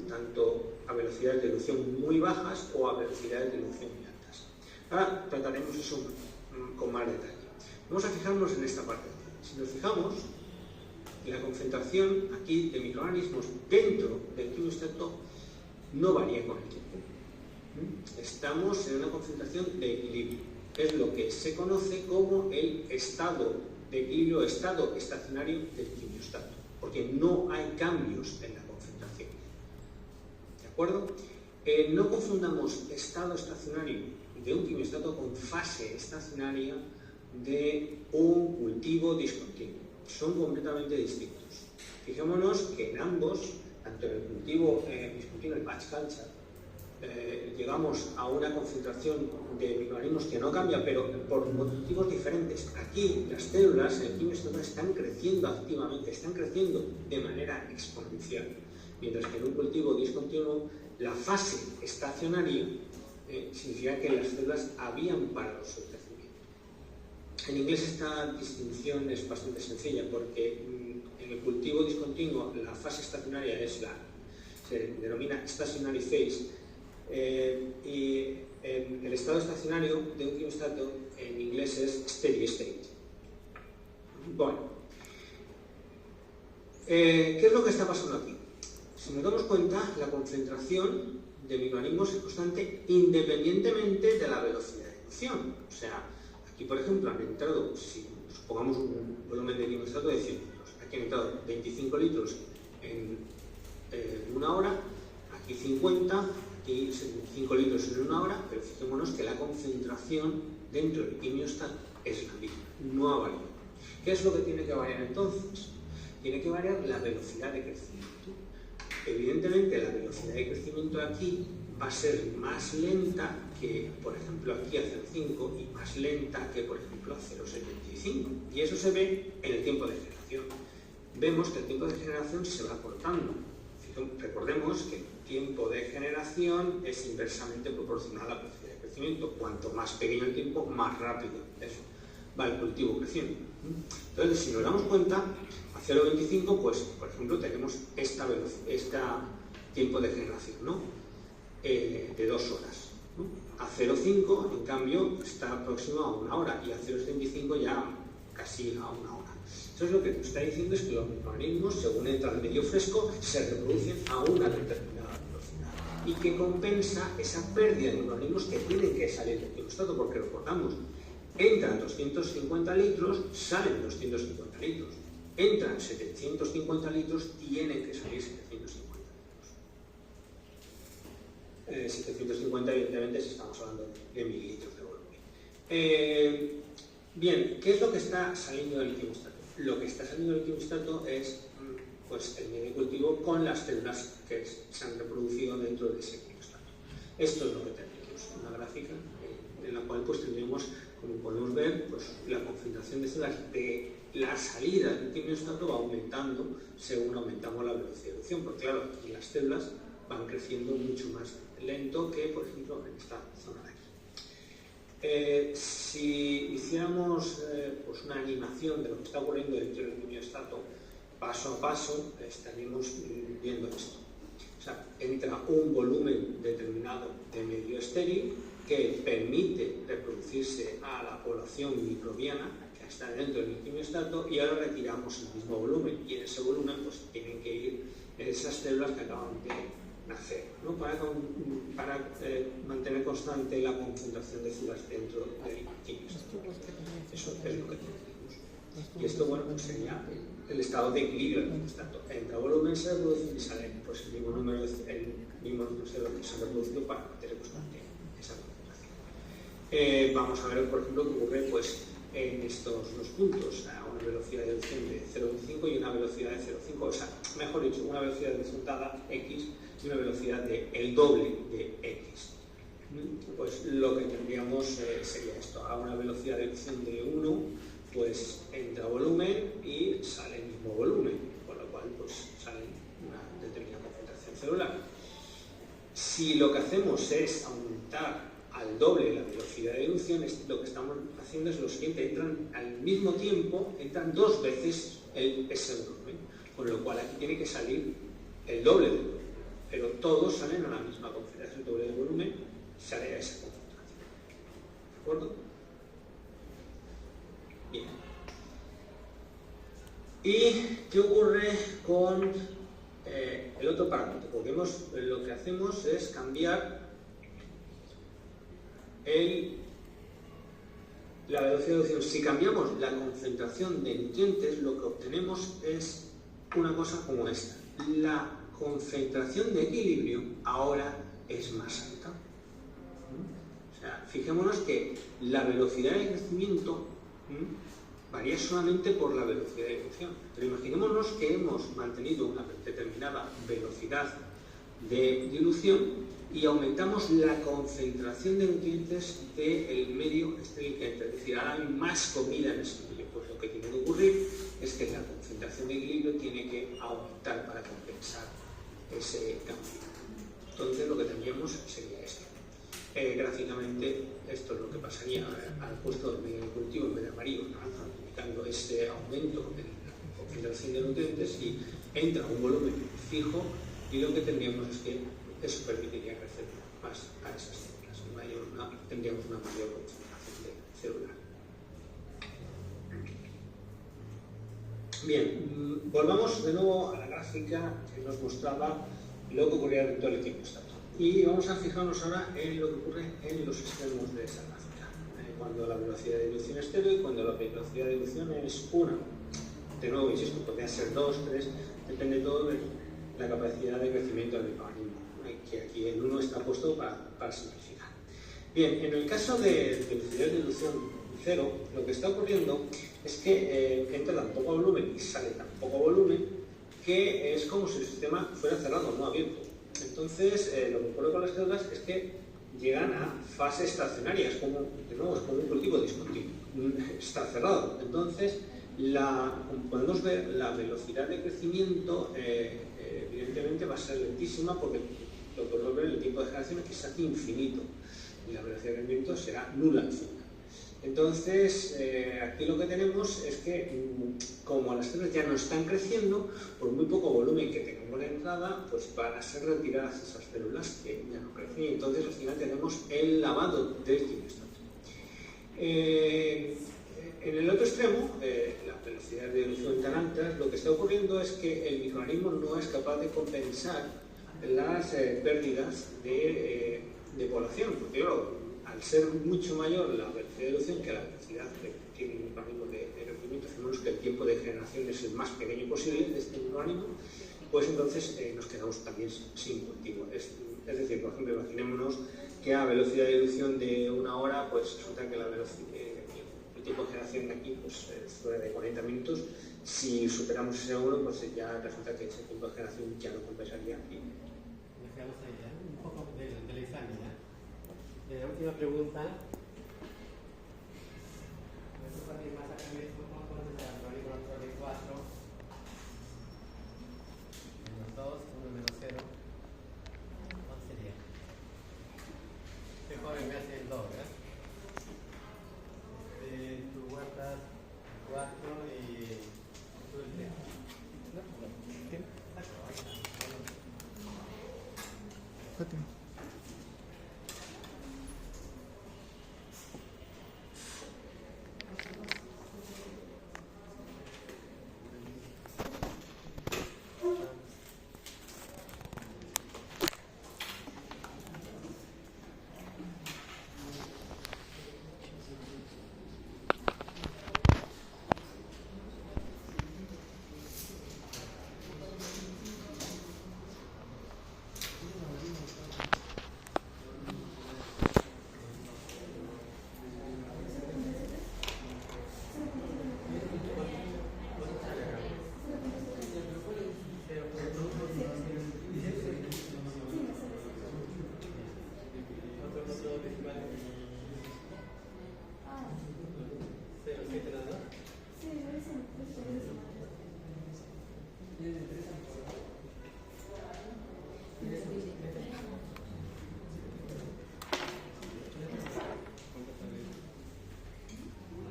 tanto a velocidades de dilución muy bajas o a velocidades de dilución muy altas. Ahora trataremos eso con más detalle. Vamos a fijarnos en esta parte. Si nos fijamos, la concentración aquí de microorganismos dentro del quimioestrato no varía con el tiempo. Estamos en una concentración de equilibrio. Es lo que se conoce como el estado de equilibrio, estado estacionario del quimioestrato, porque no hay cambios en la concentración. ¿De acuerdo? No confundamos estado estacionario de un quimioestrato con fase estacionaria de un cultivo discontinuo. Son completamente distintos. Fijémonos que en ambos, tanto en el cultivo discontinuo, el batch culture, llegamos a una concentración de microorganismos que no cambia, pero por motivos diferentes. Aquí las células en el quimioestato están creciendo activamente, están creciendo de manera exponencial, mientras que en un cultivo discontinuo la fase estacionaria significa que las células habían parado su crecimiento. En inglés esta distinción es bastante sencilla, porque en el cultivo discontinuo la fase estacionaria se denomina stationary phase, y el estado estacionario de un quimiostato en inglés es steady state. Bueno, ¿qué es lo que está pasando aquí? Si nos damos cuenta, la concentración de microorganismos es constante independientemente de la velocidad de ejecución. O sea, aquí por ejemplo han entrado, si supongamos un volumen de quimiostato de 100 litros, aquí han entrado 25 litros en una hora, aquí 50, aquí 5 litros en una hora, pero fijémonos que la concentración dentro del quimiostato es la misma, no ha variado. ¿Qué es lo que tiene que variar entonces? Tiene que variar la velocidad de crecimiento. Evidentemente la velocidad de crecimiento aquí va a ser más lenta que, por ejemplo, aquí a 0,5 y más lenta que, por ejemplo, a 0,75. Y eso se ve en el tiempo de generación. Vemos que el tiempo de generación se va acortando. Recordemos que el tiempo de generación es inversamente proporcional a la velocidad de crecimiento. Cuanto más pequeño el tiempo, más rápido va el cultivo creciendo. Entonces, si nos damos cuenta, a 0,25, pues, por ejemplo, tenemos este tiempo de generación, ¿no? De 2 horas. ¿No? A 0,5, en cambio, está próximo a 1 hora, y a 0,75 ya casi a 1 hora. Entonces, lo que nos está diciendo es que los microorganismos, según entra al medio fresco, se reproducen a una determinada velocidad, y que compensa esa pérdida de microorganismos que tienen que salir del quimiostato, porque recordamos, entran 250 litros, salen 250 litros. Entran 750 litros, tienen que salir 750 litros. 750, evidentemente, si estamos hablando de mililitros de volumen. Bien, ¿qué es lo que está saliendo del quimiostato? Lo que está saliendo del quimiostato es pues, el medio cultivo con las células que se han reproducido dentro de ese quimiostato. Esto es lo que tenemos, una gráfica en la cual pues, tendremos, como podemos ver, pues, la concentración de células de la salida del quimiostato va aumentando según aumentamos la velocidad de evolución, porque claro, aquí las células van creciendo mucho más lento que, por ejemplo, en esta zona de aquí. Si hiciéramos pues una animación de lo que está ocurriendo dentro del quimiostato, paso a paso, estaríamos viendo esto. O sea, entra un volumen determinado de medio estéril que permite reproducirse a la población microbiana que está dentro del quimiostato, y ahora retiramos el mismo volumen, y en ese volumen pues tienen que ir esas células que acaban de nacer, ¿no? para mantener constante la concentración de células dentro del quimiostato. Eso es lo que tenemos. Y esto, bueno, pues sería el estado de equilibrio del quimiostato. Entra volumen, se reproduce y sale pues, el mismo número de células que se han reproducido para mantener constante esa concentración. Vamos a ver, por ejemplo, qué ocurre pues, en estos dos puntos, a una velocidad de evolución de 0,5 y una velocidad de 0,5, o sea, mejor dicho, una velocidad de evolución dada X y una velocidad de el doble de X. Pues lo que tendríamos sería esto, a una velocidad de evolución de 1, pues entra volumen y sale el mismo volumen, con lo cual pues sale una determinada concentración celular. Si lo que hacemos es aumentar al doble la velocidad de evolución, lo que estamos haciendo es lo siguiente, entran al mismo tiempo, entran 2 veces ese volumen, con lo cual aquí tiene que salir el doble del volumen, pero todos salen a la misma concentración, el doble del volumen sale a esa concentración. ¿De acuerdo? Bien. ¿Y qué ocurre con el otro parámetro? Porque lo que hacemos es cambiar la velocidad de evolución. Si cambiamos la concentración de nutrientes, lo que obtenemos es una cosa como esta. La concentración de equilibrio ahora es más alta. O sea, fijémonos que la velocidad de crecimiento varía solamente por la velocidad de evolución. Pero imaginémonos que hemos mantenido una determinada velocidad de dilución y aumentamos la concentración de nutrientes del medio estéril que entra. Es decir, ahora hay más comida en ese medio. Pues lo que tiene que ocurrir es que la concentración de equilibrio tiene que aumentar para compensar ese cambio. Entonces lo que tendríamos sería esto. Gráficamente esto es lo que pasaría al puesto del medio de cultivo en vez de amarillo, indicando ese aumento de la concentración de nutrientes y entra un volumen fijo y lo que tendríamos es que eso permitiría crecer más a esas células, tendríamos una mayor concentración celular. Bien, volvamos de nuevo a la gráfica que nos mostraba lo que ocurría dentro del termostato. Y vamos a fijarnos ahora en lo que ocurre en los extremos de esa gráfica. Cuando la velocidad de dilución es 0 y cuando la velocidad de dilución es 1. De nuevo, insisto, podría ser 2, 3, depende todo de la capacidad de crecimiento del microorganismo, que aquí el 1 está puesto para simplificar. Bien, en el caso de velocidad de dilución 0, lo que está ocurriendo es que entra tan poco volumen y sale tan poco volumen que es como si el sistema fuera cerrado, no abierto. Entonces, lo que ocurre con las células es que llegan a fases estacionarias, de nuevo, es como un cultivo discontinuo, está cerrado. Entonces, como podemos ver, la velocidad de crecimiento evidentemente va a ser lentísima porque lo que podemos ver el tiempo de generación es que se hace infinito y la velocidad de crecimiento será nula al final. Entonces, aquí lo que tenemos es que, como las células ya no están creciendo, por muy poco volumen que tengamos de entrada, pues van a ser retiradas esas células que ya no crecen. Y entonces, al final, tenemos el lavado del quimiostato. En el otro extremo, la velocidad de dilución tan alta, lo que está ocurriendo es que el microorganismo no es capaz de compensar las pérdidas de población. Porque, claro, al ser mucho mayor la velocidad de dilución que la velocidad que tiene un microorganismo de crecimiento, hacemos que el tiempo de generación es el más pequeño posible de este microorganismo, pues entonces nos quedamos también sin cultivo. Es decir, por ejemplo, imaginémonos que a velocidad de dilución de 1 hora, pues resulta que el tiempo de generación de aquí pues, fuera de 40 minutos. Si superamos ese 1, pues ya resulta que ese tiempo de generación ya no compensaría. Nos quedamos ahí, un poco de la examen. La última pregunta. Más acá mismo, ¿cómo conoces al algoritmo de 4? Menos 2, 1 menos 0. ¿Cuál sería? Este joven me hace el 2, ¿verdad? Tú guardas 4 y tú el 3. ¿No? ¿Qué? Fátima.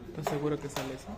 ¿Estás seguro que sale eso?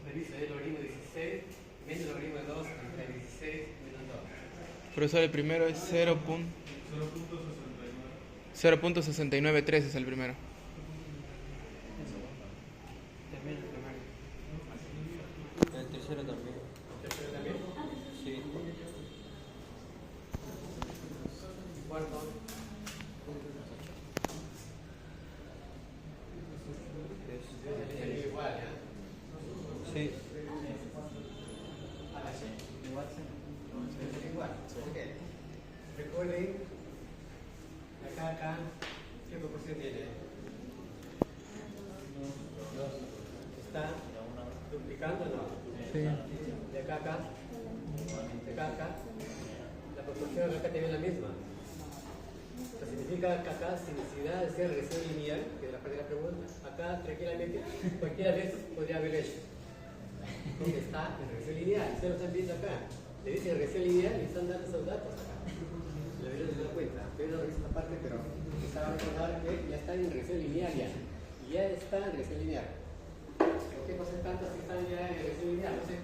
Revisa el algoritmo. menos logaritmo de 2 entre 16 menos 2. Profesor, el primero es 0.693 es el primero. También el primero. El tercero también. ¿El tercero también? Sí. Cuarto. Es igual, ¿ya? Sí. Igual. Recuerden, acá, ¿qué proporción tiene? ¿Está duplicando o no? Sí. De acá a acá, la proporción acá también es la misma. Esto significa que acá, sin necesidad de ser recién lineal, que es la parte de la pregunta, acá tranquilamente cualquiera de estos podría haber hecho. Porque está en regresión lineal, ustedes lo están viendo acá. Le dicen regresión lineal y están dando esos datos acá. La verdad se da cuenta, pero no revisa esta parte, pero estaba a recordar que ya está en regresión lineal ya. Ya está en regresión lineal. ¿Por qué pasan tantos que están ya en regresión lineal? No sé.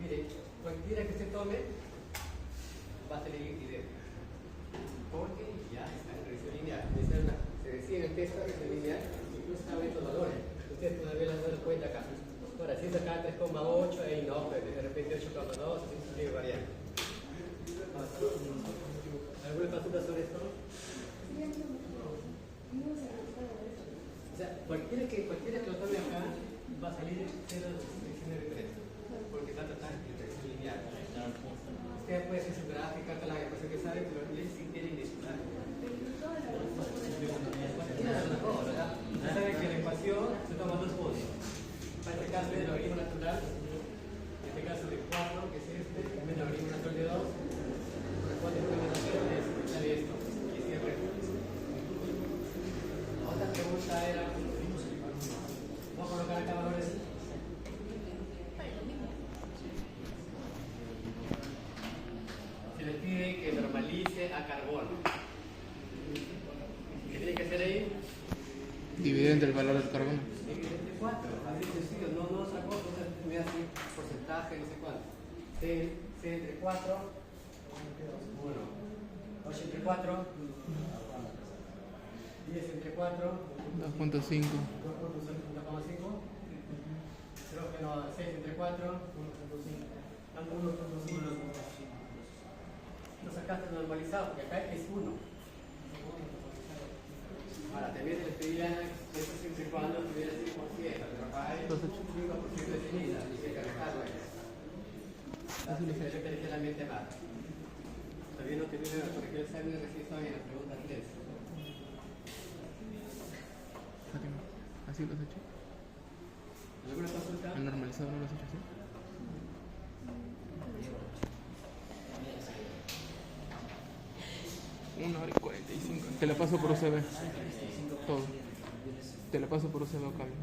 Mire, cualquiera que se tome va a salir idéntico. Porque ya está en regresión lineal. Se decía en el texto regresión lineal, incluso están estos valores. Ustedes todavía las dan cuenta acá. Ahora, si es acá 3,8, ahí no, pues de repente 8,2, así sigue variando. ¿Alguna consulta sobre esto? O sea, cualquiera que lo tome acá va a salir 0,19,3 porque está total en regresión lineal. Usted puede hacer su gráfica, la ecuación que sabe, pero él sí tiene indiscutible. Ya saben que la ecuación se toma dos puntos. En este caso es el logaritmo natural, en este caso de 4, que es este, menos el logaritmo natural de 2, corresponde a una menos 0, es esto, y es el resto. La otra pregunta era, vamos a colocar acá valores. Se les pide que normalice a carbono. ¿Qué tiene que hacer ahí? Dividir entre el valor del carbono. Dividir entre 4, así de sencillo, no otra cosa, no se me hace porcentaje, no sé cuánto. C entre 4, 1, 8 entre 4, 10 entre 4, 2.5. 2.5, 6 entre 4, 1.5. Lo sacaste normalizado, porque acá es 1. Ahora, también les pedían eso siempre y cuando tuviera 5%, pero acá hay 5% de ceniza, y hay que dejarlo ahí. Así que yo quería que la mente más. Todavía no te viene a corregir el examen de registro en la pregunta 3. Fátima, ¿así lo has hecho? ¿Alguna consulta? ¿El normalizado no lo has hecho así? 1 hora y 45. Te la paso por UCB. Todo. Te la paso por UCB, cambio.